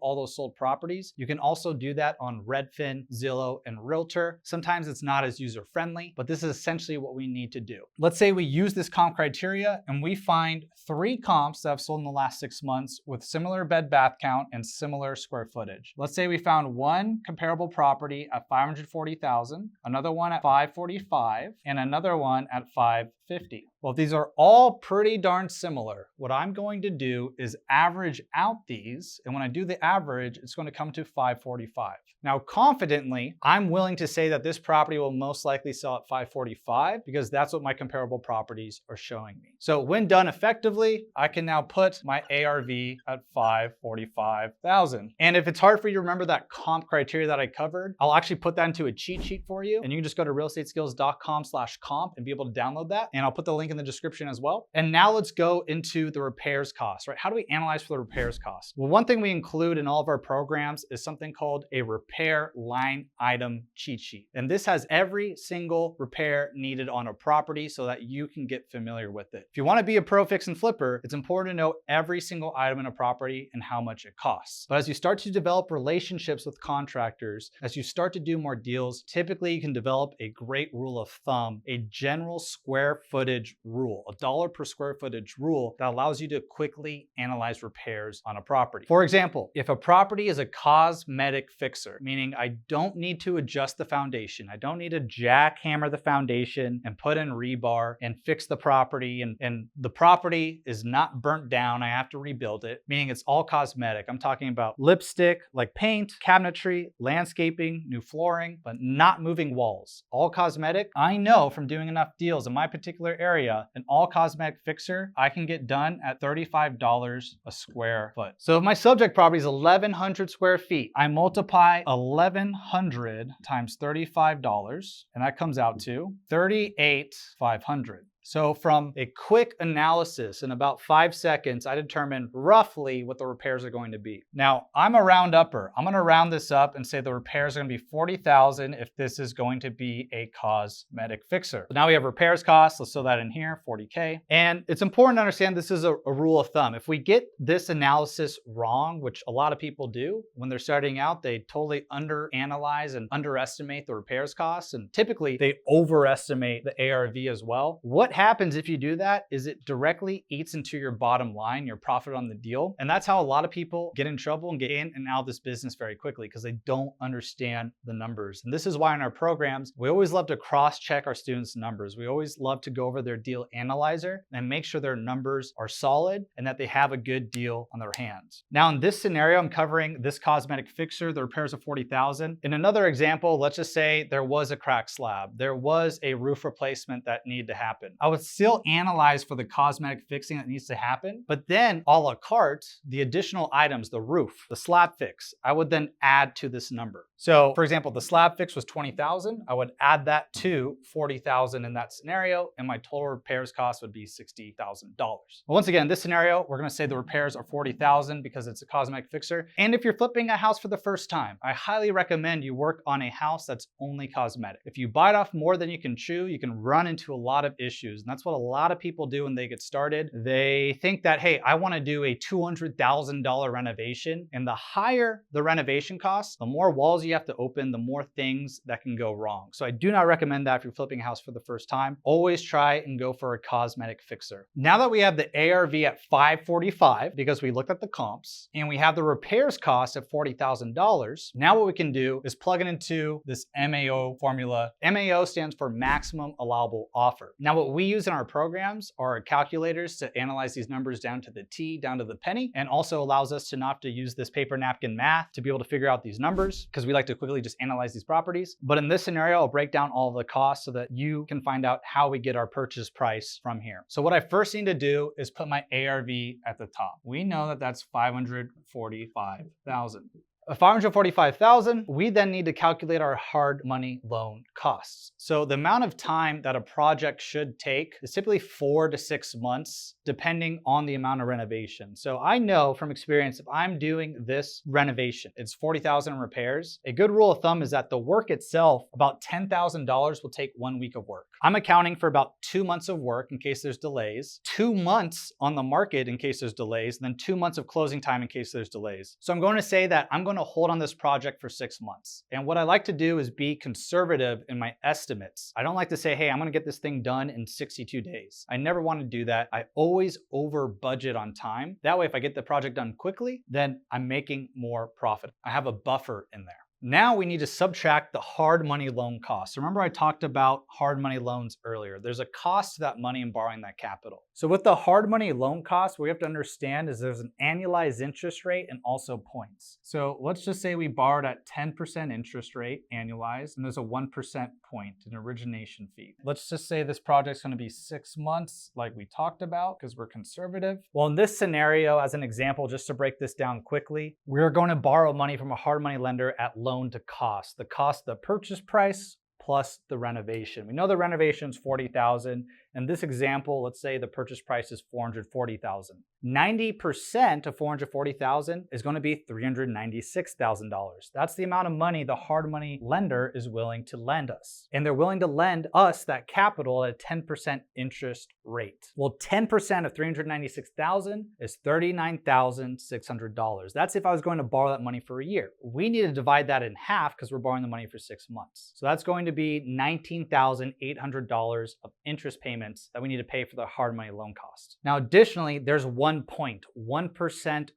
all those sold properties. You can also do that on Redfin, Zillow, and Realtor. Sometimes it's not as user-friendly, but this is essentially what we need to do. Let's say we use this comp criteria and we find 3 comps that have sold in the last 6 months with similar bed bath count and similar square footage. Let's say we found one comparable property at $540,000, another one at $545,000, and another one at $550,000. Well, these are all pretty darn similar. What I'm going to do is average out these, and when I do the average, it's going to come to $545,000. Now, confidently, I'm willing to say that this property will most likely sell at $545,000 because that's what my comparable properties are showing me. So when done effectively, I can now put my ARV at $545,000. And if it's hard for you to remember that comp criteria that I covered, I'll actually put that into a cheat sheet for you, and you can just go to realestateskills.com/comp and be able to download that. And I'll put the link in the description as well. And now let's go into the repairs cost, right? How do we analyze for the repairs cost? Well, one thing we include in all of our programs is something called a repair line item cheat sheet. And this has every single repair needed on a property so that you can get familiar with it. If you want to be a pro fix and flipper, it's important to know every single item in a property and how much it costs. But as you start to develop relationships with contractors, as you start to do more deals, typically you can develop a great rule of thumb, a general square footage rule, a dollar per square footage rule that allows you to quickly analyze repairs on a property. For example, if a property is a cosmetic fixer, meaning I don't need to adjust the foundation, I don't need to jackhammer the foundation and put in rebar and fix the property, and the property is not burnt down, I have to rebuild it, meaning it's all cosmetic. I'm talking about lipstick, like paint, cabinetry, landscaping, new flooring, but not moving walls. All cosmetic. I know from doing enough deals in my particular particular area, an all cosmetic fixer, I can get done at $35 a square foot. So if my subject property is 1,100 square feet, I multiply 1,100 times $35, and that comes out to $38,500. So from a quick analysis in about 5 seconds, I determined roughly what the repairs are going to be. Now, I'm a round upper. I'm gonna round this up and say the repairs are gonna be $40,000 if this is going to be a cosmetic fixer. So now we have repairs costs, let's throw that in here, 40K. And it's important to understand this is a rule of thumb. If we get this analysis wrong, which a lot of people do, when they're starting out, they totally underanalyze and underestimate the repairs costs. And typically they overestimate the ARV as well. What happens if you do that is it directly eats into your bottom line, your profit on the deal. And that's how a lot of people get in trouble and get in and out of this business very quickly, because they don't understand the numbers. And this is why in our programs, we always love to cross-check our students' numbers. We always love to go over their deal analyzer and make sure their numbers are solid and that they have a good deal on their hands. Now in this scenario, I'm covering this cosmetic fixer, the repairs of $40,000. In another example, let's just say there was a cracked slab. There was a roof replacement that needed to happen. I would still analyze for the cosmetic fixing that needs to happen, but then a la carte, the additional items, the roof, the slab fix, I would then add to this number. So for example, the slab fix was $20,000. I would add that to $40,000 in that scenario, and my total repairs cost would be $60,000. Once again, in this scenario, we're gonna say the repairs are $40,000 because it's a cosmetic fixer. And if you're flipping a house for the first time, I highly recommend you work on a house that's only cosmetic. If you bite off more than you can chew, you can run into a lot of issues. And that's what a lot of people do when they get started. They think that, hey, I want to do a $200,000 renovation. And the higher the renovation costs, the more walls you have to open, the more things that can go wrong. So I do not recommend that if you're flipping a house for the first time. Always try and go for a cosmetic fixer. Now that we have the ARV at $545, because we looked at the comps, and we have the repairs cost at $40,000, now what we can do is plug it into this MAO formula. MAO stands for maximum allowable offer. Now what we use in our programs are calculators to analyze these numbers down to the T, down to the penny, and also allows us to not have to use this paper napkin math to be able to figure out these numbers, because we like to quickly just analyze these properties. But in this scenario, I'll break down all of the costs so that you can find out how we get our purchase price from here. So what I first need to do is put my ARV at the top. We know that that's $545,000. $545,000, we then need to calculate our hard money loan costs. So the amount of time that a project should take is typically 4 to 6 months, depending on the amount of renovation. So I know from experience, if I'm doing this renovation, it's $40,000 in repairs. A good rule of thumb is that the work itself, about $10,000 will take 1 week of work. I'm accounting for about 2 months of work in case there's delays, 2 months on the market in case there's delays, and then 2 months of closing time in case there's delays. So I'm going to say that I'm going to hold on this project for 6 months. And what I like to do is be conservative in my estimates. I don't like to say, hey, I'm going to get this thing done in 62 days. I never want to do that. I always over budget on time. That way, if I get the project done quickly, then I'm making more profit. I have a buffer in there. Now we need to subtract the hard money loan costs. Remember I talked about hard money loans earlier. There's a cost to that money and borrowing that capital. So with the hard money loan cost, what we have to understand is there's an annualized interest rate and also points. So let's just say we borrowed at 10% interest rate annualized, and there's a 1% point, an origination fee. Let's just say this project's going to be 6 months like we talked about because we're conservative. Well, in this scenario, as an example, just to break this down quickly, we're going to borrow money from a hard money lender at loan to cost. The cost, the purchase price plus the renovation. We know the renovation is $40,000. In this example, let's say the purchase price is $440,000. 90% of $440,000 is going to be $396,000. That's the amount of money the hard money lender is willing to lend us. And they're willing to lend us that capital at a 10% interest rate. Well, 10% of $396,000 is $39,600. That's if I was going to borrow that money for a year. We need to divide that in half because we're borrowing the money for 6 months. So that's going to be $19,800 of interest payments that we need to pay for the hard money loan cost. Now, additionally, there's 1%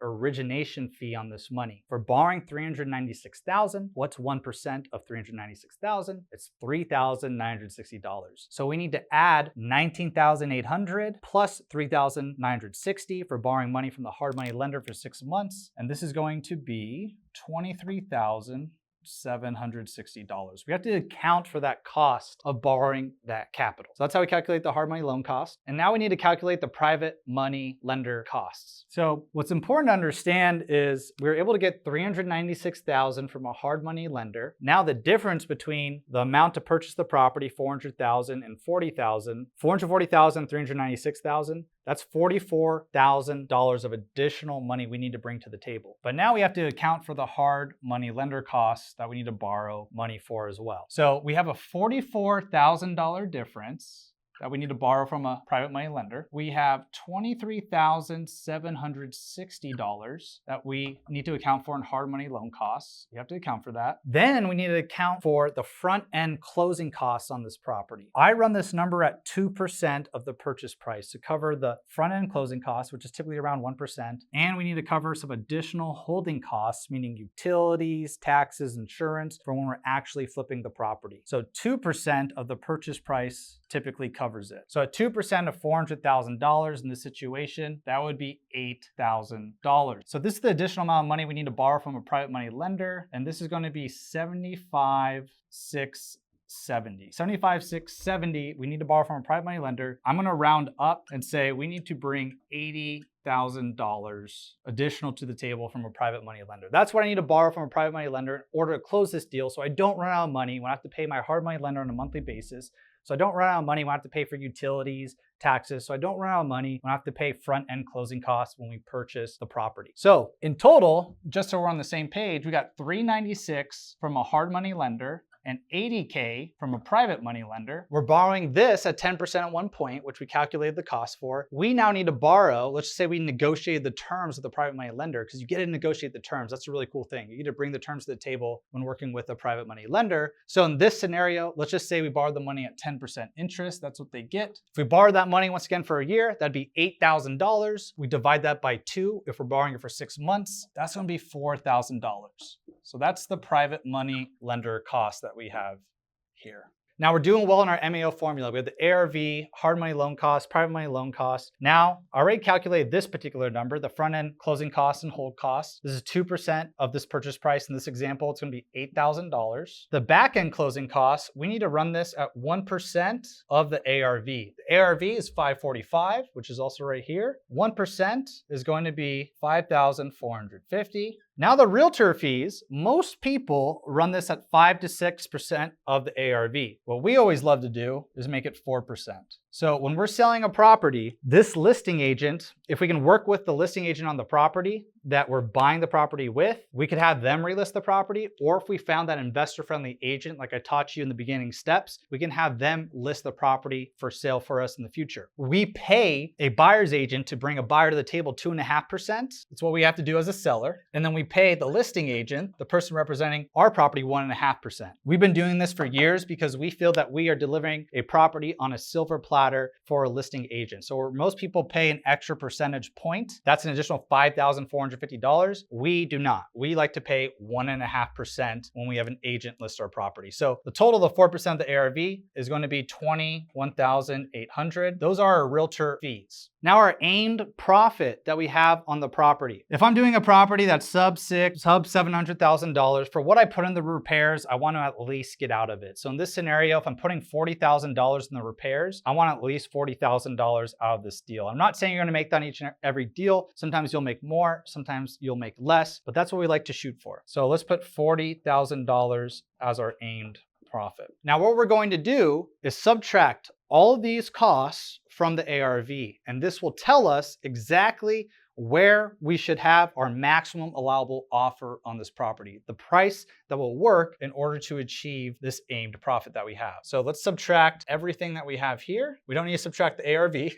origination fee on this money. For borrowing $396,000, what's 1% of $396,000? It's $3,960. So we need to add $19,800 plus $3,960 for borrowing money from the hard money lender for 6 months. And this is going to be $23,200. $4,760. We have to account for that cost of borrowing that capital. So that's how we calculate the hard money loan cost. And now we need to calculate the private money lender costs. So what's important to understand is we were able to get $396,000 from a hard money lender. Now the difference between the amount to purchase the property, $400,000 and $40,000, $440,000, $396,000, that's $44,000 of additional money we need to bring to the table. But now we have to account for the hard money lender costs that we need to borrow money for as well. So we have a $44,000 difference that we need to borrow from a private money lender. We have $23,760 that we need to account for in hard money loan costs. You have to account for that. Then we need to account for the front end closing costs on this property. I run this number at 2% of the purchase price to cover the front end closing costs, which is typically around 1%. And we need to cover some additional holding costs, meaning utilities, taxes, insurance, for when we're actually flipping the property. So 2% of the purchase price typically covers it. So at 2% of $400,000 in this situation, that would be $8,000. So this is the additional amount of money we need to borrow from a private money lender, and this is going to be $75,670 we need to borrow from a private money lender. I'm going to round up and say we need to bring $80,000 additional to the table from a private money lender. That's what I need to borrow from a private money lender in order to close this deal so I don't run out of money when I have to pay my hard money lender on a monthly basis. So I don't run out of money when I have to pay for utilities, taxes. So I don't run out of money when I have to pay front end closing costs when we purchase the property. So in total, just so we're on the same page, we got $396 from a hard money lender and $80K from a private money lender. We're borrowing this at 10% at one point, which we calculated the cost for. We now need to borrow, let's just say we negotiated the terms with the private money lender, because you get to negotiate the terms. That's a really cool thing. You get to bring the terms to the table when working with a private money lender. So in this scenario, let's just say we borrowed the money at 10% interest. That's what they get. If we borrow that money once again for a year, that'd be $8,000. We divide that by 2. If we're borrowing it for 6 months, that's going to be $4,000. So that's the private money lender cost that we have here. Now we're doing well in our MAO formula. We have the ARV, hard money loan costs, private money loan costs. Now, I already calculated this particular number, the front end closing costs and hold costs. This is 2% of this purchase price. In this example, it's going to be $8,000. The back end closing costs, we need to run this at 1% of the ARV. The ARV is 545, which is also right here. 1% is going to be 5,450. Now the realtor fees, most people run this at 5 to 6% of the ARV. What we always love to do is make it 4%. So when we're selling a property, this listing agent, if we can work with the listing agent on the property that we're buying the property with, we could have them relist the property, or if we found that investor-friendly agent, like I taught you in the beginning steps, we can have them list the property for sale for us in the future. We pay a buyer's agent to bring a buyer to the table 2.5%. It's what we have to do as a seller. And then we pay the listing agent, the person representing our property, 1.5%. We've been doing this for years because we feel that we are delivering a property on a silver platter for a listing agent. So where most people pay an extra percentage point, that's an additional $5,450. We do not. We like to pay 1.5% when we have an agent list our property. So the total of 4% of the ARV is going to be $21,800. Those are our realtor fees. Now our aimed profit that we have on the property. If I'm doing a property that's sub $700,000, for what I put in the repairs, I want to at least get out of it. So in this scenario, if I'm putting $40,000 in the repairs, I want at least $40,000 out of this deal. I'm not saying you're going to make that on each and every deal. Sometimes you'll make more, sometimes you'll make less, but that's what we like to shoot for. So let's put $40,000 as our aimed profit. Now what we're going to do is subtract all of these costs from the ARV, and this will tell us exactly where we should have our maximum allowable offer on this property, the price that will work in order to achieve this aimed profit that we have. So let's subtract everything that we have here. We don't need to subtract the ARV.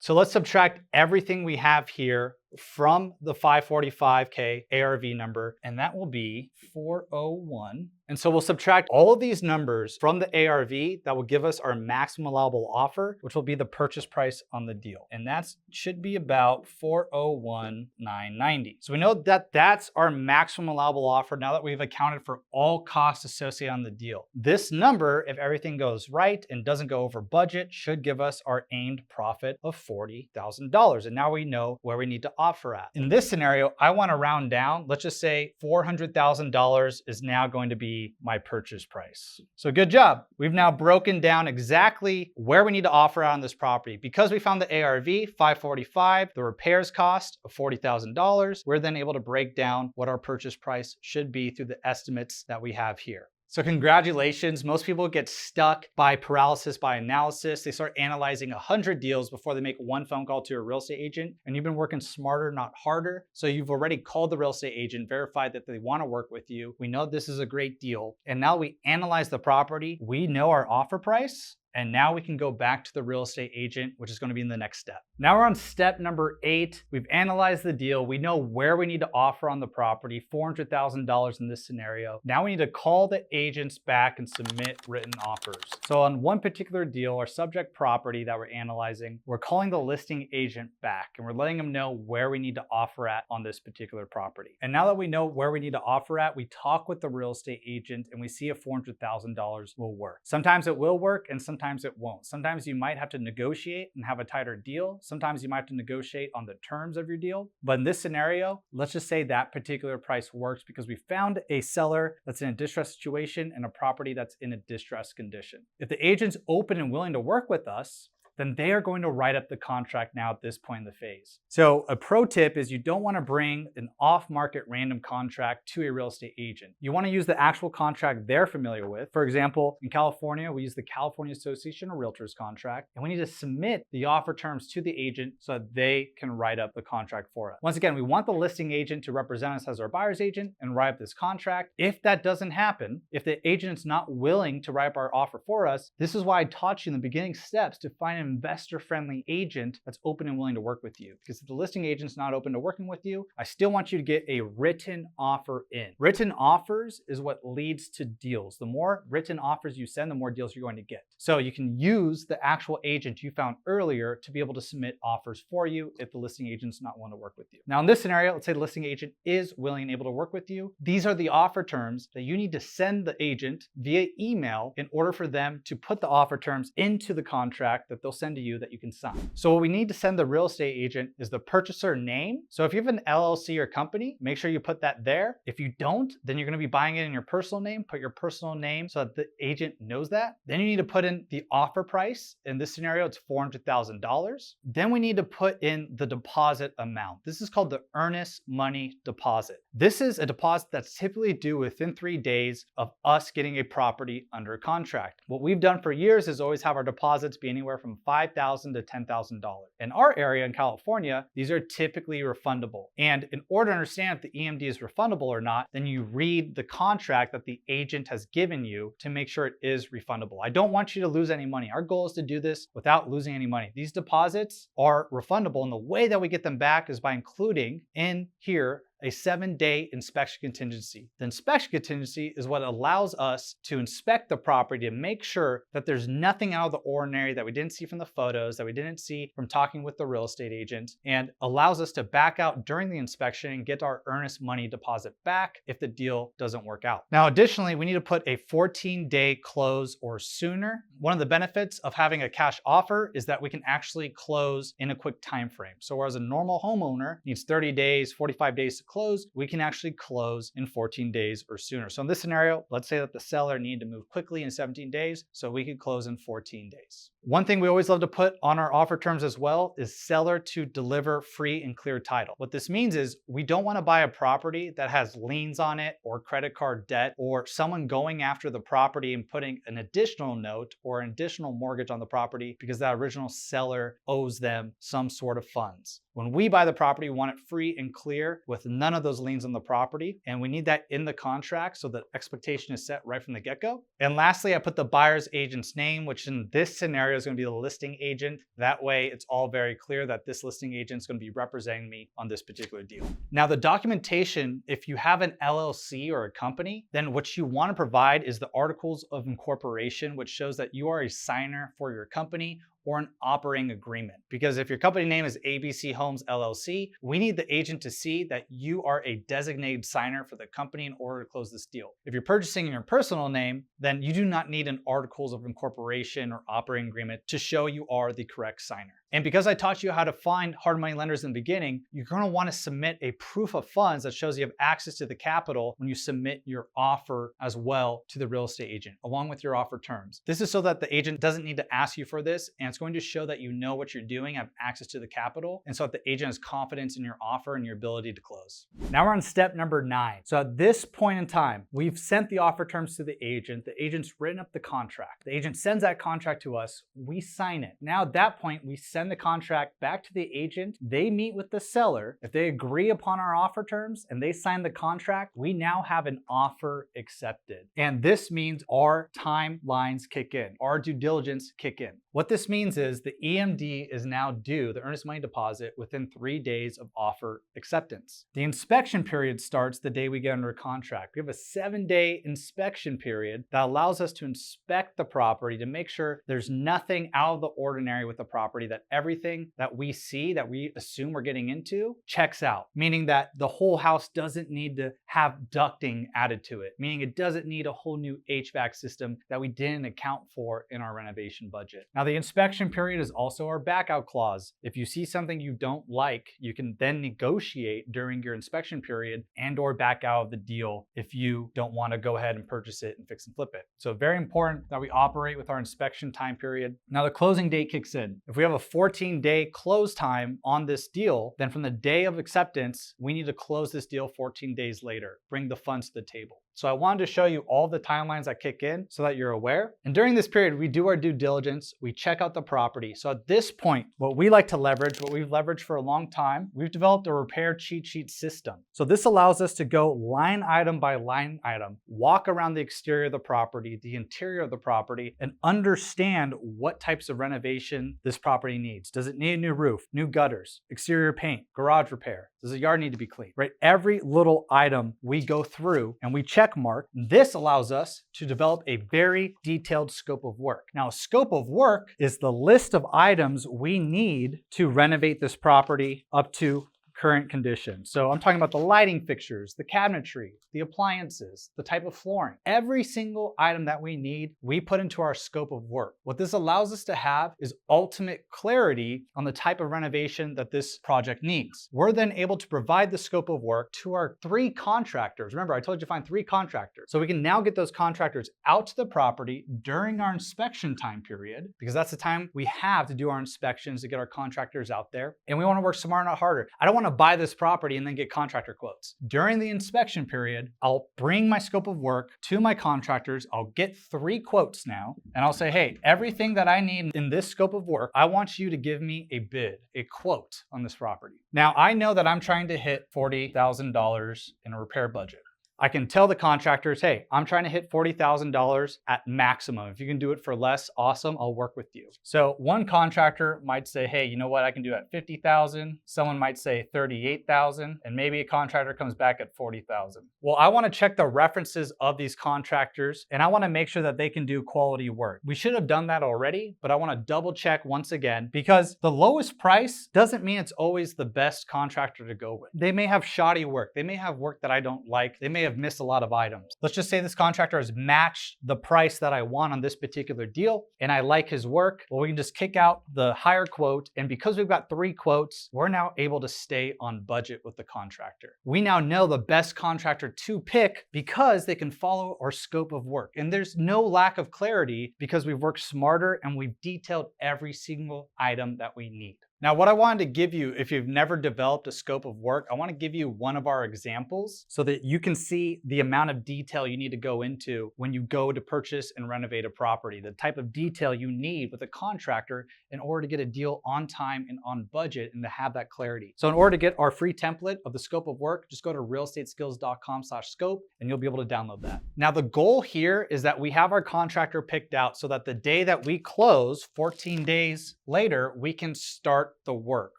So let's subtract everything we have here from the 545K ARV number, and that will be 401. And so we'll subtract all of these numbers from the ARV that will give us our maximum allowable offer, which will be the purchase price on the deal. And that should be about $401,990. So we know that that's our maximum allowable offer now that we've accounted for all costs associated on the deal. This number, if everything goes right and doesn't go over budget, should give us our aimed profit of $40,000. And now we know where we need to offer at. In this scenario, I want to round down. Let's just say $400,000 is now going to be my purchase price. So good job. We've now broken down exactly where we need to offer out on this property. Because we found the ARV, 545, the repairs cost of $40,000, we're then able to break down what our purchase price should be through the estimates that we have here. So congratulations. Most people get stuck by paralysis by analysis. They start analyzing 100 deals before they make one phone call to a real estate agent. And you've been working smarter, not harder. So you've already called the real estate agent, verified that they want to work with you. We know this is a great deal. And now we analyze the property. We know our offer price. And now we can go back to the real estate agent, which is going to be in the next step. Now we're on step number 8. We've analyzed the deal. We know where we need to offer on the property, $400,000 in this scenario. Now we need to call the agents back and submit written offers. So on one particular deal, our subject property that we're analyzing, we're calling the listing agent back and we're letting them know where we need to offer at on this particular property. And now that we know where we need to offer at, we talk with the real estate agent and we see if $400,000 will work. Sometimes it will work and sometimes it won't. Sometimes you might have to negotiate and have a tighter deal. Sometimes you might have to negotiate on the terms of your deal. But in this scenario, let's just say that particular price works because we found a seller that's in a distressed situation and a property that's in a distressed condition. If the agent's open and willing to work with us, then they are going to write up the contract now at this point in the phase. So a pro tip is you don't want to bring an off-market random contract to a real estate agent. You want to use the actual contract they're familiar with. For example, in California, we use the California Association of Realtors contract, and we need to submit the offer terms to the agent so that they can write up the contract for us. Once again, we want the listing agent to represent us as our buyer's agent and write up this contract. If that doesn't happen, if the agent's not willing to write up our offer for us, this is why I taught you in the beginning steps to find an investor-friendly agent that's open and willing to work with you. Because if the listing agent's not open to working with you, I still want you to get a written offer in. Written offers is what leads to deals. The more written offers you send, the more deals you're going to get. So you can use the actual agent you found earlier to be able to submit offers for you if the listing agent's not willing to work with you. Now in this scenario, let's say the listing agent is willing and able to work with you. These are the offer terms that you need to send the agent via email in order for them to put the offer terms into the contract that they'll send to you that you can sign. So what we need to send the real estate agent is the purchaser name. So if you have an LLC or company, make sure you put that there. If you don't, then you're going to be buying it in your personal name. Put your personal name so that the agent knows that. Then you need to put in the offer price. In this scenario, it's $400,000. Then we need to put in the deposit amount. This is called the earnest money deposit. This is a deposit that's typically due within 3 days of us getting a property under contract. What we've done for years is always have our deposits be anywhere from $5,000 to $10,000. In our area in California, these are typically refundable. And in order to understand if the EMD is refundable or not, then you read the contract that the agent has given you to make sure it is refundable. I don't want you to lose any money. Our goal is to do this without losing any money. These deposits are refundable, and the way that we get them back is by including in here a 7-day inspection contingency. The inspection contingency is what allows us to inspect the property to make sure that there's nothing out of the ordinary that we didn't see from the photos, that we didn't see from talking with the real estate agent, and allows us to back out during the inspection and get our earnest money deposit back if the deal doesn't work out. Now, additionally, we need to put a 14-day close or sooner. One of the benefits of having a cash offer is that we can actually close in a quick time frame. So whereas a normal homeowner needs 30 days, 45 days to close, we can actually close in 14 days or sooner. So in this scenario, let's say that the seller needed to move quickly in 17 days, so we could close in 14 days. One thing we always love to put on our offer terms as well is seller to deliver free and clear title. What this means is we don't want to buy a property that has liens on it or credit card debt or someone going after the property and putting an additional note or an additional mortgage on the property because that original seller owes them some sort of funds. When we buy the property, we want it free and clear with none of those liens on the property, and we need that in the contract so that expectation is set right from the get-go. And lastly, I put the buyer's agent's name, which in this scenario is going to be the listing agent. That way, it's all very clear that this listing agent is going to be representing me on this particular deal. Now, the documentation, if you have an LLC or a company, then what you want to provide is the articles of incorporation, which shows that you are a signer for your company or an operating agreement. Because if your company name is ABC Homes LLC, we need the agent to see that you are a designated signer for the company in order to close this deal. If you're purchasing in your personal name, then you do not need an articles of incorporation or operating agreement to show you are the correct signer. And because I taught you how to find hard money lenders in the beginning, you're going to want to submit a proof of funds that shows you have access to the capital when you submit your offer as well to the real estate agent, along with your offer terms. This is so that the agent doesn't need to ask you for this, and it's going to show that you know what you're doing, have access to the capital, and so that the agent has confidence in your offer and your ability to close. Now we're on step number 9. So at this point in time, we've sent the offer terms to the agent. The agent's written up the contract. The agent sends that contract to us. We sign it. Now at that point, we send the contract back to the agent. They meet with the seller. If they agree upon our offer terms and they sign the contract, we now have an offer accepted. And this means our timelines kick in, our due diligence kick in. What this means is the EMD is now due, the earnest money deposit, within 3 days of offer acceptance. The inspection period starts the day we get under contract. We have a 7-day inspection period that allows us to inspect the property to make sure there's nothing out of the ordinary with the property, that everything that we see, that we assume we're getting into, checks out, meaning that the whole house doesn't need to have ducting added to it, meaning it doesn't need a whole new HVAC system that we didn't account for in our renovation budget. Now, the inspection period is also our backout clause. If you see something you don't like, you can then negotiate during your inspection period and or back out of the deal if you don't want to go ahead and purchase it and fix and flip it. So very important that we operate with our inspection time period. Now the closing date kicks in. If we have a 14-day close time on this deal, then from the day of acceptance, we need to close this deal 14 days later, bring the funds to the table. So I wanted to show you all the timelines that kick in so that you're aware. And during this period, we do our due diligence, we check out the property. So at this point, what we like to leverage, what we've leveraged for a long time, we've developed a repair cheat sheet system. So this allows us to go line item by line item, walk around the exterior of the property, the interior of the property, and understand what types of renovation this property needs. Does it need a new roof, new gutters, exterior paint, garage repair? Does the yard need to be cleaned, right? Every little item we go through and we check mark. This allows us to develop a very detailed scope of work. Now, a scope of work is the list of items we need to renovate this property up to current condition. So I'm talking about the lighting fixtures, the cabinetry, the appliances, the type of flooring. Every single item that we need, we put into our scope of work. What this allows us to have is ultimate clarity on the type of renovation that this project needs. We're then able to provide the scope of work to our 3 contractors. Remember, I told you to find 3 contractors. So we can now get those contractors out to the property during our inspection time period, because that's the time we have to do our inspections to get our contractors out there. And we want to work smarter, not harder. I don't want to buy this property and then get contractor quotes. During the inspection period, I'll bring my scope of work to my contractors. I'll get 3 quotes now, and I'll say, hey, everything that I need in this scope of work, I want you to give me a bid, a quote on this property. Now, I know that I'm trying to hit $40,000 in a repair budget. I can tell the contractors, hey, I'm trying to hit $40,000 at maximum. If you can do it for less, awesome, I'll work with you. So one contractor might say, hey, you know what, I can do it at $50,000. Someone might say $38,000, and maybe a contractor comes back at $40,000. Well, I want to check the references of these contractors, and I want to make sure that they can do quality work. We should have done that already, but I want to double check once again, because the lowest price doesn't mean it's always the best contractor to go with. They may have shoddy work. They may have work that I don't like. They may have missed a lot of items. Let's just say this contractor has matched the price that I want on this particular deal, and I like his work. Well, we can just kick out the higher quote, and because we've got 3 quotes, we're now able to stay on budget with the contractor. We now know the best contractor to pick because they can follow our scope of work, and there's no lack of clarity because we've worked smarter and we've detailed every single item that we need. Now, what I wanted to give you, if you've never developed a scope of work, I want to give you one of our examples so that you can see the amount of detail you need to go into when you go to purchase and renovate a property, the type of detail you need with a contractor in order to get a deal on time and on budget and to have that clarity. So in order to get our free template of the scope of work, just go to realestateskills.com/scope and you'll be able to download that. Now, the goal here is that we have our contractor picked out so that the day that we close, 14 days later, we can start the work,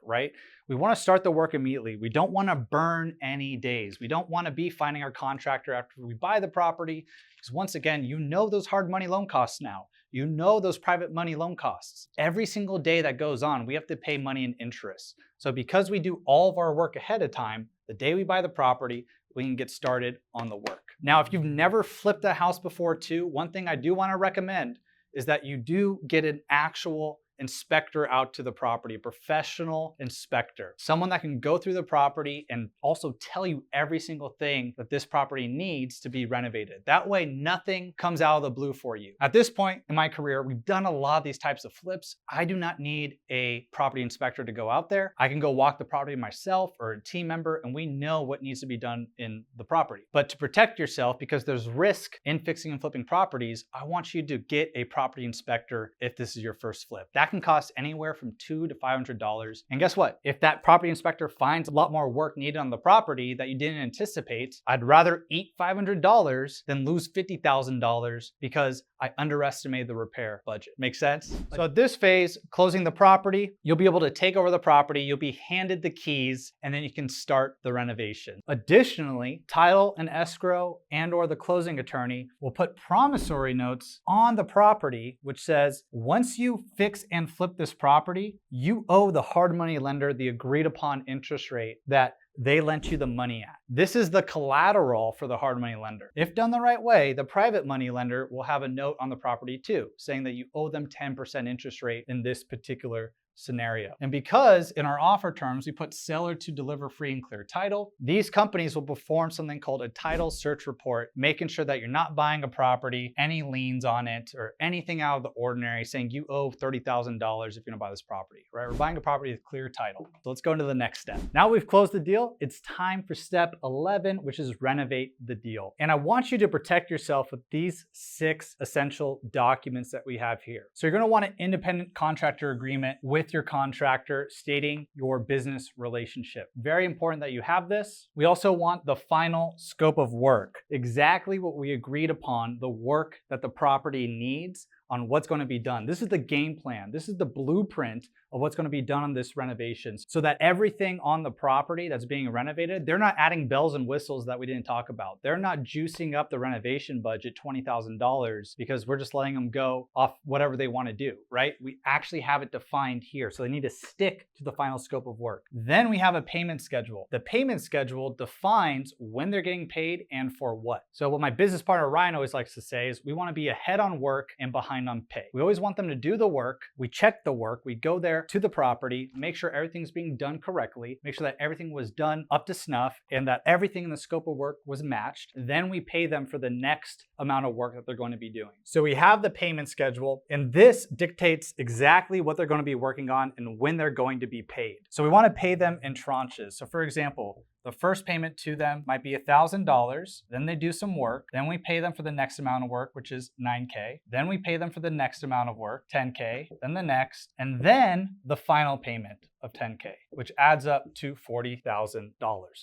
right? We want to start the work immediately. We don't want to burn any days. We don't want to be finding our contractor after we buy the property, because once again, you know those hard money loan costs now. You know those private money loan costs. Every single day that goes on, we have to pay money and interest. So because we do all of our work ahead of time, the day we buy the property, we can get started on the work. Now, if you've never flipped a house before too, one thing I do want to recommend is that you do get an actual inspector out to the property, a professional inspector, someone that can go through the property and also tell you every single thing that this property needs to be renovated. That way, nothing comes out of the blue for you. At this point in my career, we've done a lot of these types of flips. I do not need a property inspector to go out there. I can go walk the property myself or a team member, and we know what needs to be done in the property. But to protect yourself, because there's risk in fixing and flipping properties, I want you to get a property inspector if this is your first flip. That can cost anywhere from $200 to $500. And guess what? If that property inspector finds a lot more work needed on the property that you didn't anticipate, I'd rather eat $500 than lose $50,000 because I underestimated the repair budget. Make sense? So at this phase, closing the property, you'll be able to take over the property, you'll be handed the keys, and then you can start the renovation. Additionally, title and escrow and/or the closing attorney will put promissory notes on the property, which says, once you fix and flip this property, you owe the hard money lender the agreed upon interest rate that they lent you the money at. This is the collateral for the hard money lender. If done the right way, the private money lender will have a note on the property too, saying that you owe them 10% interest rate in this particular scenario. And because in our offer terms, we put seller to deliver free and clear title, these companies will perform something called a title search report, making sure that you're not buying a property, any liens on it, or anything out of the ordinary saying you owe $30,000 if you're gonna buy this property, right? We're buying a property with clear title. So let's go into the next step. Now we've closed the deal, it's time for step 11, which is renovate the deal. And I want you to protect yourself with these 6 essential documents that we have here. So you're gonna want an independent contractor agreement with your contractor stating your business relationship. Very important that you have this. We also want the final scope of work, exactly what we agreed upon, the work that the property needs on what's going to be done. This is the game plan. This is the blueprint of what's going to be done on this renovation, so that everything on the property that's being renovated, they're not adding bells and whistles that we didn't talk about. They're not juicing up the renovation budget $20,000 because we're just letting them go off whatever they want to do, right? We actually have it defined here. So they need to stick to the final scope of work. Then we have a payment schedule. The payment schedule defines when they're getting paid and for what. So what my business partner Ryan always likes to say is we want to be ahead on work and behind on pay. We always want them to do the work. We check the work. We go there to the property, make sure everything's being done correctly, make sure that everything was done up to snuff and that everything in the scope of work was matched. Then we pay them for the next amount of work that they're going to be doing. So we have the payment schedule, and this dictates exactly what they're going to be working on and when they're going to be paid. So we want to pay them in tranches. So for example, the first payment to them might be $1,000. Then they do some work. Then we pay them for the next amount of work, which is $9K. Then we pay them for the next amount of work, $10K. Then the next, and then the final payment of $10K, which adds up to $40,000.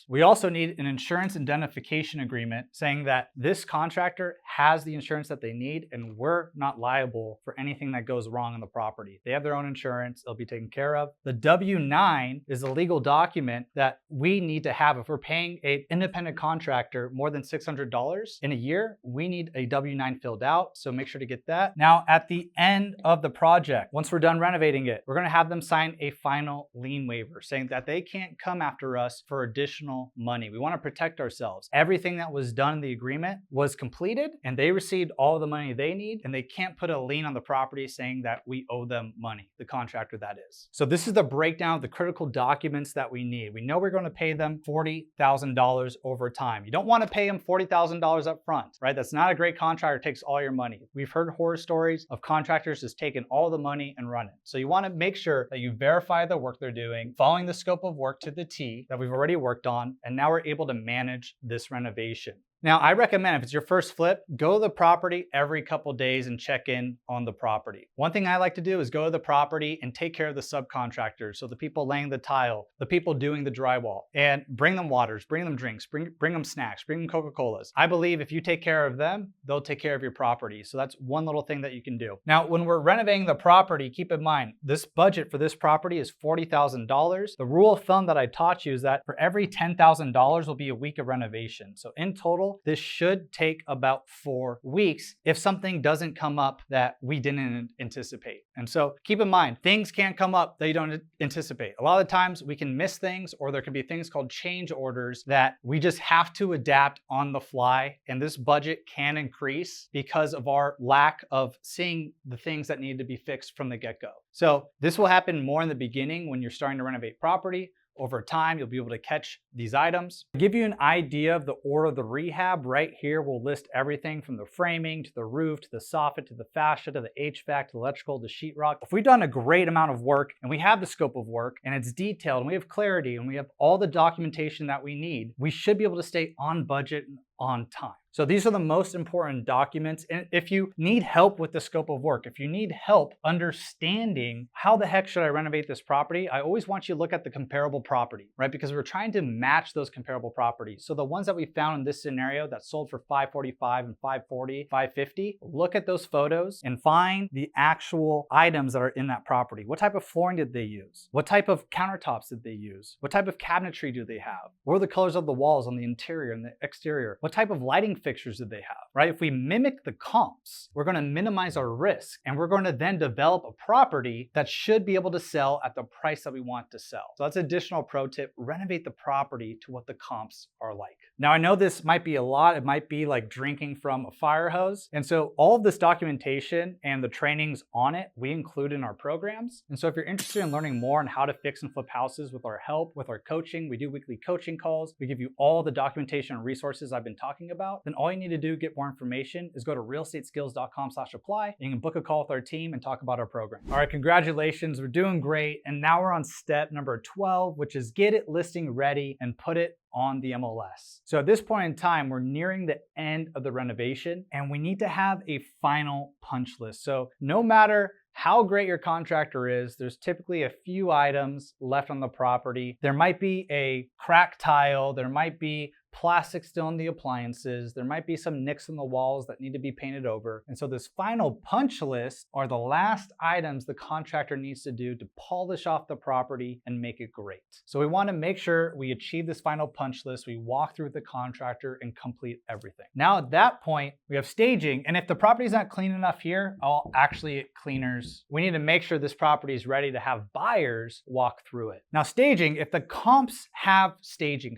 We also need an insurance indemnification agreement saying that this contractor has the insurance that they need and we're not liable for anything that goes wrong on the property. They have their own insurance, it'll be taken care of. The W-9 is a legal document that we need to have. If we're paying an independent contractor more than $600 in a year, we need a W-9 filled out, so make sure to get that. Now, at the end of the project, once we're done renovating it, we're gonna have them sign a final lien waiver saying that they can't come after us for additional money. We want to protect ourselves. Everything that was done in the agreement was completed and they received all the money they need, and they can't put a lien on the property saying that we owe them money, the contractor that is. So this is the breakdown of the critical documents that we need. We know we're going to pay them $40,000 over time. You don't want to pay them $40,000 up front, right? That's not a great contractor, takes all your money. We've heard horror stories of contractors just taking all the money and running. So you want to make sure that you verify the work work they're doing, following the scope of work to the T that we've already worked on, and now we're able to manage this renovation. Now, I recommend if it's your first flip, go to the property every couple days and check in on the property. One thing I like to do is go to the property and take care of the subcontractors. So the people laying the tile, the people doing the drywall, and bring them waters, bring them drinks, bring them snacks, bring them Coca-Colas. I believe if you take care of them, they'll take care of your property. So that's one little thing that you can do. Now, when we're renovating the property, keep in mind, this budget for this property is $40,000. The rule of thumb that I taught you is that for every $10,000 will be a week of renovation. So in total, this should take about 4 weeks if something doesn't come up that we didn't anticipate. And so keep in mind, things can't come up that you don't anticipate. A lot of times we can miss things, or there can be things called change orders that we just have to adapt on the fly. And this budget can increase because of our lack of seeing the things that need to be fixed from the get-go. So this will happen more in the beginning when you're starting to renovate property. Over time, you'll be able to catch these items. To give you an idea of the order of the rehab, right here we'll list everything from the framing to the roof to the soffit to the fascia to the HVAC to the electrical to sheetrock. If we've done a great amount of work and we have the scope of work and it's detailed and we have clarity and we have all the documentation that we need, we should be able to stay on budget and on time. So these are the most important documents. And if you need help with the scope of work, if you need help understanding how the heck should I renovate this property, I always want you to look at the comparable property, right? Because we're trying to match those comparable properties. So the ones that we found in this scenario that sold for $545 and $540, $550, look at those photos and find the actual items that are in that property. What type of flooring did they use? What type of countertops did they use? What type of cabinetry do they have? What are the colors of the walls on the interior and the exterior? What type of lighting fixtures did they have, right? If we mimic the comps, we're going to minimize our risk, and we're going to then develop a property that should be able to sell at the price that we want to sell. So that's an additional pro tip: renovate the property to what the comps are like. Now, I know this might be a lot. It might be like drinking from a fire hose. And so all of this documentation and the trainings on it, we include in our programs. And so if you're interested in learning more on how to fix and flip houses with our help, with our coaching, we do weekly coaching calls. We give you all the documentation and resources I've been talking about. Then all you need to do to get more information is go to realestateskills.com/apply. You can book a call with our team and talk about our program. All right, congratulations. We're doing great. And now we're on step number 12, which is get it listing ready and put it on the MLS. So at this point in time, we're nearing the end of the renovation and we need to have a final punch list. So no matter how great your contractor is, there's typically a few items left on the property. There might be a cracked tile, there might be plastic still in the appliances, there might be some nicks in the walls that need to be painted over. And so this final punch list are the last items the contractor needs to do to polish off the property and make it great. So we want to make sure we achieve this final punch list, we walk through with the contractor and complete everything. Now at that point, we have staging, and if the property's not clean enough here, I'll actually get cleaners. We need to make sure this property is ready to have buyers walk through it. Now staging, if the comps have staging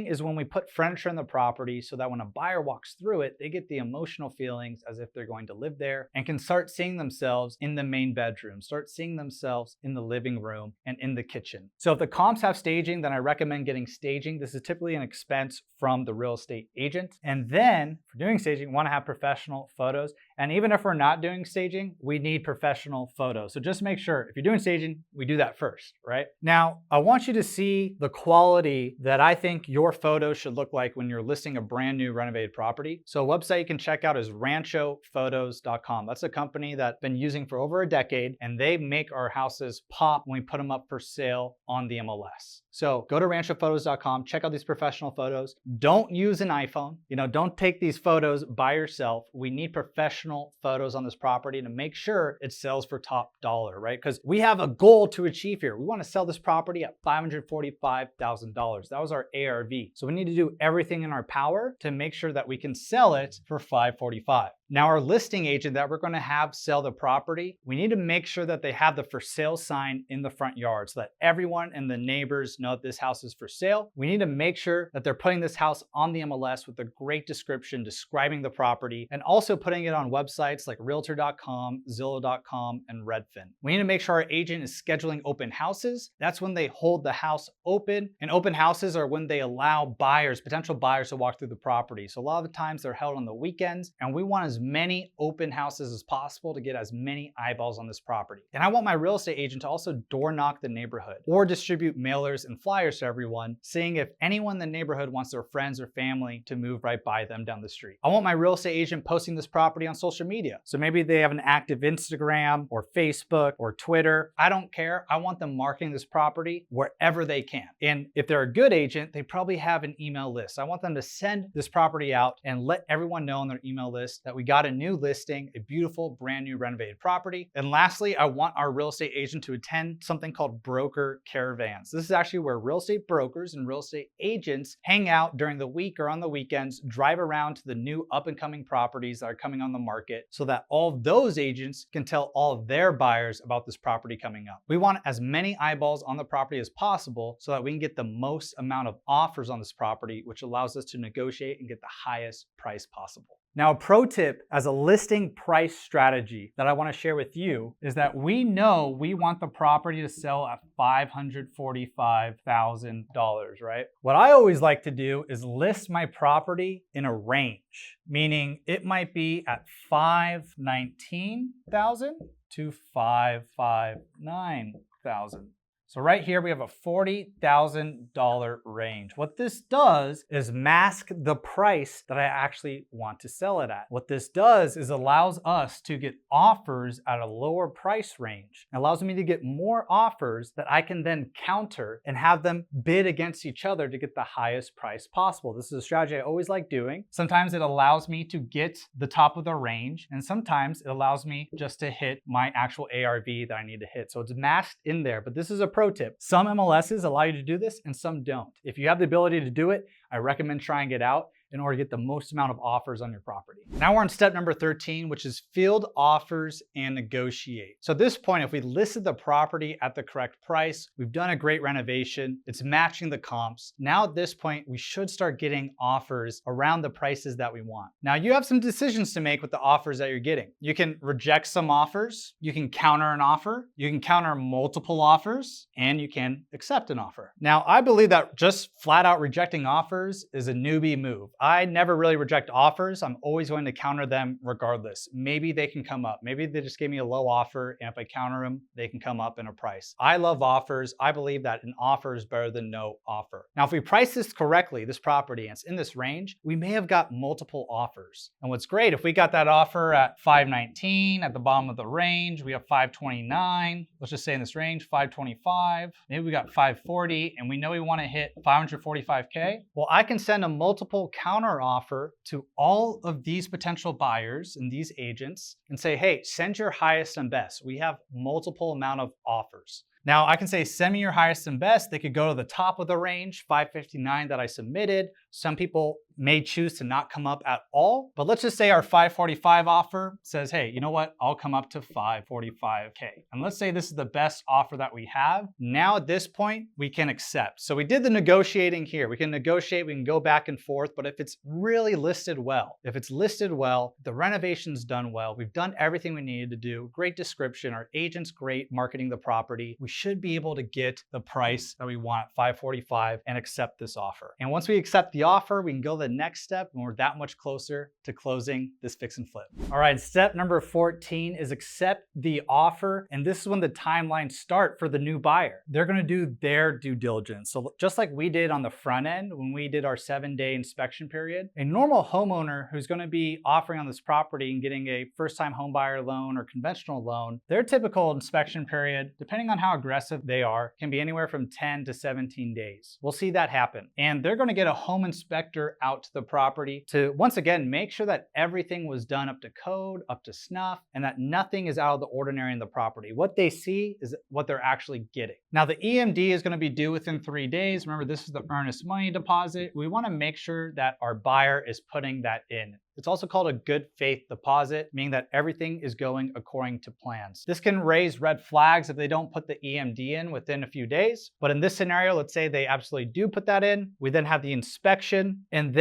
is when we put furniture in the property so that when a buyer walks through it, they get the emotional feelings as if they're going to live there and can start seeing themselves in the main bedroom, start seeing themselves in the living room and in the kitchen. So if the comps have staging, then I recommend getting staging. This is typically an expense from the real estate agent. And then for doing staging, we want to have professional photos. And even if we're not doing staging, we need professional photos. So just make sure if you're doing staging, we do that first, right? Now, I want you to see the quality that I think your photos should look like when you're listing a brand new renovated property. So a website you can check out is ranchophotos.com. That's a company that's been using for over a decade, and they make our houses pop when we put them up for sale on the MLS. So go to ranchophotos.com, check out these professional photos. Don't use an iPhone. Don't take these photos by yourself. We need professional photos on this property to make sure it sells for top dollar, right? Because we have a goal to achieve here. We want to sell this property at $545,000. That was our ARV. So we need to do everything in our power to make sure that we can sell it for $545,000. Now our listing agent that we're going to have sell the property, we need to make sure that they have the for sale sign in the front yard so that everyone and the neighbors know that this house is for sale. We need to make sure that they're putting this house on the MLS with a great description describing the property and also putting it on websites like realtor.com, zillow.com, and Redfin. We need to make sure our agent is scheduling open houses. That's when they hold the house open, and open houses are when they allow buyers, potential buyers, to walk through the property. So a lot of the times they're held on the weekends, and we want as many open houses as possible to get as many eyeballs on this property. And I want my real estate agent to also door knock the neighborhood or distribute mailers and flyers to everyone, seeing if anyone in the neighborhood wants their friends or family to move right by them down the street. I want my real estate agent posting this property on social media. So maybe they have an active Instagram or Facebook or Twitter. I don't care. I want them marketing this property wherever they can. And if they're a good agent, they probably have an email list. I want them to send this property out and let everyone know on their email list that we got a new listing, a beautiful brand new renovated property. And lastly, I want our real estate agent to attend something called broker caravans. This is actually where real estate brokers and real estate agents hang out during the week or on the weekends, drive around to the new up and coming properties that are coming on the market so that all of those agents can tell all of their buyers about this property coming up. We want as many eyeballs on the property as possible so that we can get the most amount of offers on this property, which allows us to negotiate and get the highest price possible. Now, a pro tip as a listing price strategy that I want to share with you is that we know we want the property to sell at $545,000, right? What I always like to do is list my property in a range, meaning it might be at $519,000 to $559,000. So right here, we have a $40,000 range. What this does is mask the price that I actually want to sell it at. What this does is allows us to get offers at a lower price range. It allows me to get more offers that I can then counter and have them bid against each other to get the highest price possible. This is a strategy I always like doing. Sometimes it allows me to get the top of the range, and sometimes it allows me just to hit my actual ARV that I need to hit. So it's masked in there, but this is a pro tip. Some MLSs allow you to do this and some don't. If you have the ability to do it, I recommend trying it out in order to get the most amount of offers on your property. Now we're on step number 13, which is field offers and negotiate. So at this point, if we listed the property at the correct price, we've done a great renovation, it's matching the comps. Now at this point, we should start getting offers around the prices that we want. Now you have some decisions to make with the offers that you're getting. You can reject some offers, you can counter an offer, you can counter multiple offers, and you can accept an offer. Now I believe that just flat out rejecting offers is a newbie move. I never really reject offers. I'm always going to counter them regardless. Maybe they can come up. Maybe they just gave me a low offer, and if I counter them, they can come up in a price. I love offers. I believe that an offer is better than no offer. Now, if we price this correctly, this property, and it's in this range, we may have got multiple offers. And what's great, if we got that offer at $519 at the bottom of the range, we have $529, let's just say in this range, $525, maybe we got $540, and we know we want to hit $545K. Well, I can send a multiple counter offer to all of these potential buyers and these agents and say, hey, send your highest and best. We have multiple amount of offers. Now I can say, send me your highest and best. They could go to the top of the range, 559 that I submitted. Some people may choose to not come up at all, but let's just say our 545 offer says, hey, you know what? I'll come up to 545K. And let's say this is the best offer that we have. Now at this point, we can accept. So we did the negotiating here. We can negotiate, we can go back and forth, but if it's really listed well, if it's listed well, the renovation's done well, we've done everything we needed to do, great description, our agent's great marketing the property, we should be able to get the price that we want at 545 and accept this offer. And once we accept the offer, we can go to the next step and we're that much closer to closing this fix and flip. All right, step number 14 is accept the offer. And this is when the timelines start for the new buyer. They're gonna do their due diligence. So just like we did on the front end when we did our 7-day inspection period, a normal homeowner who's gonna be offering on this property and getting a first-time home buyer loan or conventional loan, their typical inspection period, depending on how aggressive they are, can be anywhere from 10 to 17 days. We'll see that happen. And they're gonna get a home inspector out to the property to, once again, make sure that everything was done up to code, up to snuff, and that nothing is out of the ordinary in the property. What they see is what they're actually getting. Now, the EMD is gonna be due within 3 days. Remember, this is the earnest money deposit. We wanna make sure that our buyer is putting that in. It's also called a good faith deposit, meaning that everything is going according to plans. This can raise red flags if they don't put the EMD in within a few days. But in this scenario, let's say they absolutely do put that in. We then have the inspection, and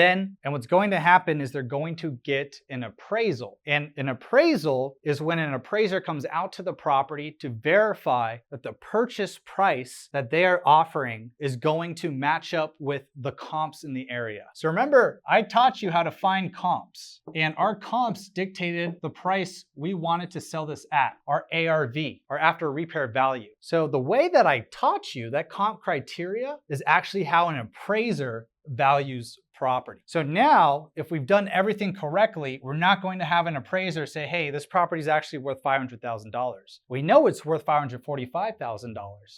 what's going to happen is they're going to get an appraisal. And an appraisal is when an appraiser comes out to the property to verify that the purchase price that they are offering is going to match up with the comps in the area. So remember, I taught you how to find comps. comps, and our comps dictated the price we wanted to sell this at, our ARV, our after repair value. So the way that I taught you that comp criteria is actually how an appraiser values property. So now, if we've done everything correctly, we're not going to have an appraiser say, hey, this property is actually worth $500,000. We know it's worth $545,000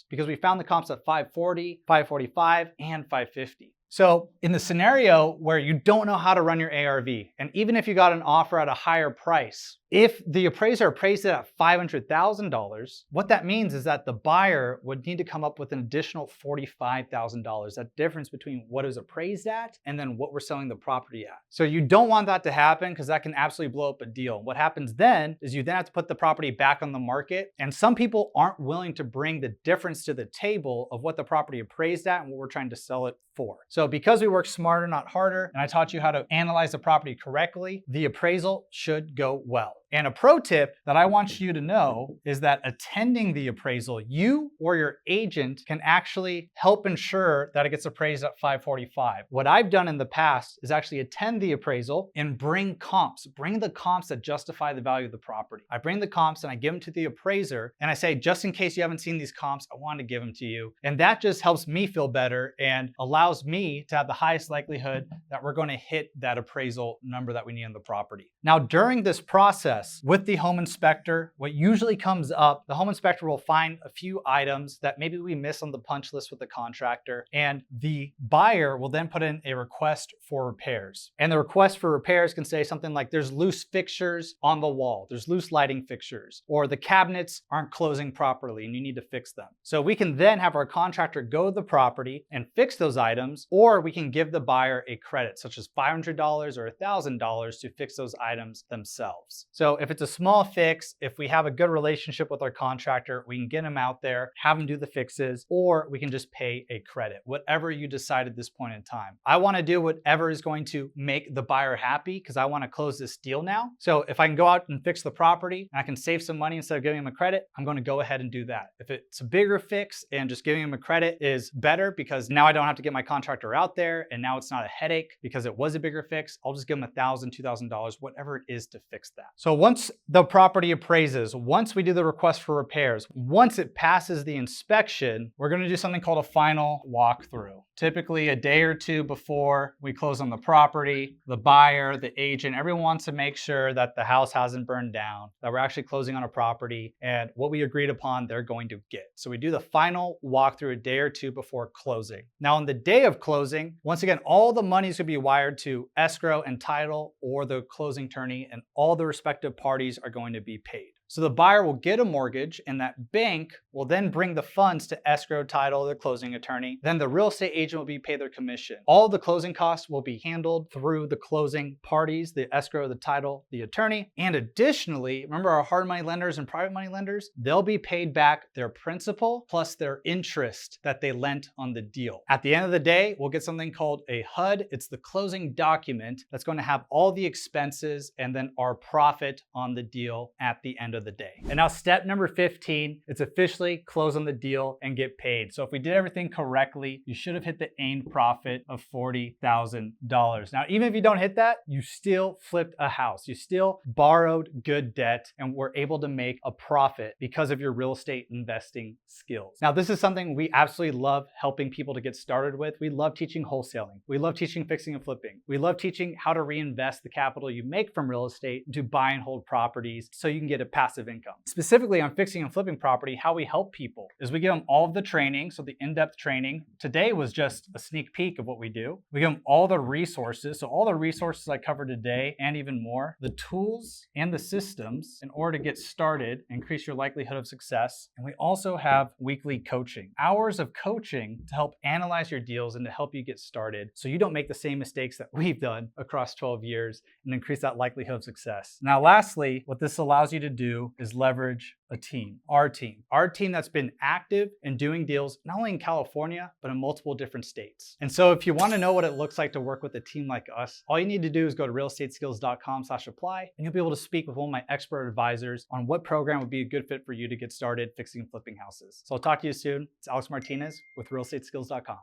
because we found the comps at 540, 545, and 550. So in the scenario where you don't know how to run your ARV, and even if you got an offer at a higher price, if the appraiser appraised it at $500,000, what that means is that the buyer would need to come up with an additional $45,000. That difference between what it was appraised at and then what we're selling the property at. So you don't want that to happen because that can absolutely blow up a deal. What happens then is you then have to put the property back on the market, and some people aren't willing to bring the difference to the table of what the property appraised at and what we're trying to sell it for. So because we work smarter, not harder, and I taught you how to analyze the property correctly, the appraisal should go well. And a pro tip that I want you to know is that attending the appraisal, you or your agent can actually help ensure that it gets appraised at 545. What I've done in the past is actually attend the appraisal and bring comps. Bring the comps that justify the value of the property. I bring the comps and I give them to the appraiser and I say, just in case you haven't seen these comps, I want to give them to you. And that just helps me feel better and allows me to have the highest likelihood that we're going to hit that appraisal number that we need on the property. Now, during this process, with the home inspector, what usually comes up, the home inspector will find a few items that maybe we miss on the punch list with the contractor, and the buyer will then put in a request for repairs. And the request for repairs can say something like, there's loose fixtures on the wall, there's loose lighting fixtures, or the cabinets aren't closing properly and you need to fix them. So we can then have our contractor go to the property and fix those items, or we can give the buyer a credit, such as $500 or $1,000 to fix those items themselves. So if it's a small fix, if we have a good relationship with our contractor, we can get them out there, have them do the fixes, or we can just pay a credit, whatever you decide at this point in time. I want to do whatever is going to make the buyer happy because I want to close this deal now. So if I can go out and fix the property and I can save some money instead of giving them a credit, I'm going to go ahead and do that. If it's a bigger fix and just giving them a credit is better because now I don't have to get my contractor out there and now it's not a headache because it was a bigger fix, I'll just give them $1,000, $2,000, whatever it is to fix that. So once the property appraises, once we do the request for repairs, once it passes the inspection, we're going to do something called a final walkthrough. Typically a day or two before we close on the property, the buyer, the agent, everyone wants to make sure that the house hasn't burned down, that we're actually closing on a property and what we agreed upon they're going to get. So we do the final walkthrough a day or two before closing. Now on the day of closing, once again, all the money is going to be wired to escrow and title or the closing attorney, and all the respective parties are going to be paid. So the buyer will get a mortgage and that bank will then bring the funds to escrow, title, the closing attorney. Then the real estate agent will be paid their commission. All the closing costs will be handled through the closing parties, the escrow, the title, the attorney. And additionally, remember our hard money lenders and private money lenders, they'll be paid back their principal plus their interest that they lent on the deal. At the end of the day, we'll get something called a HUD. It's the closing document that's going to have all the expenses and then our profit on the deal at the end of the day. And now step number 15, it's officially close on the deal and get paid. So if we did everything correctly, you should have hit the aimed profit of $40,000. Now, even if you don't hit that, you still flipped a house. You still borrowed good debt and were able to make a profit because of your real estate investing skills. Now, this is something we absolutely love helping people to get started with. We love teaching wholesaling. We love teaching fixing and flipping. We love teaching how to reinvest the capital you make from real estate to buy and hold properties so you can get a passive income. Specifically on fixing and flipping property, how we help people is we give them all of the training, so the in-depth training. Today was just a sneak peek of what we do. We give them all the resources, so all the resources I covered today and even more, the tools and the systems in order to get started, increase your likelihood of success. And we also have weekly coaching, hours of coaching to help analyze your deals and to help you get started so you don't make the same mistakes that we've done across 12 years and increase that likelihood of success. Now, lastly, what this allows you to do is leverage a team, our team that's been active in doing deals, not only in California, but in multiple different states. And so if you want to know what it looks like to work with a team like us, all you need to do is go to realestateskills.com/apply, and you'll be able to speak with one of my expert advisors on what program would be a good fit for you to get started fixing and flipping houses. So I'll talk to you soon. It's Alex Martinez with realestateskills.com.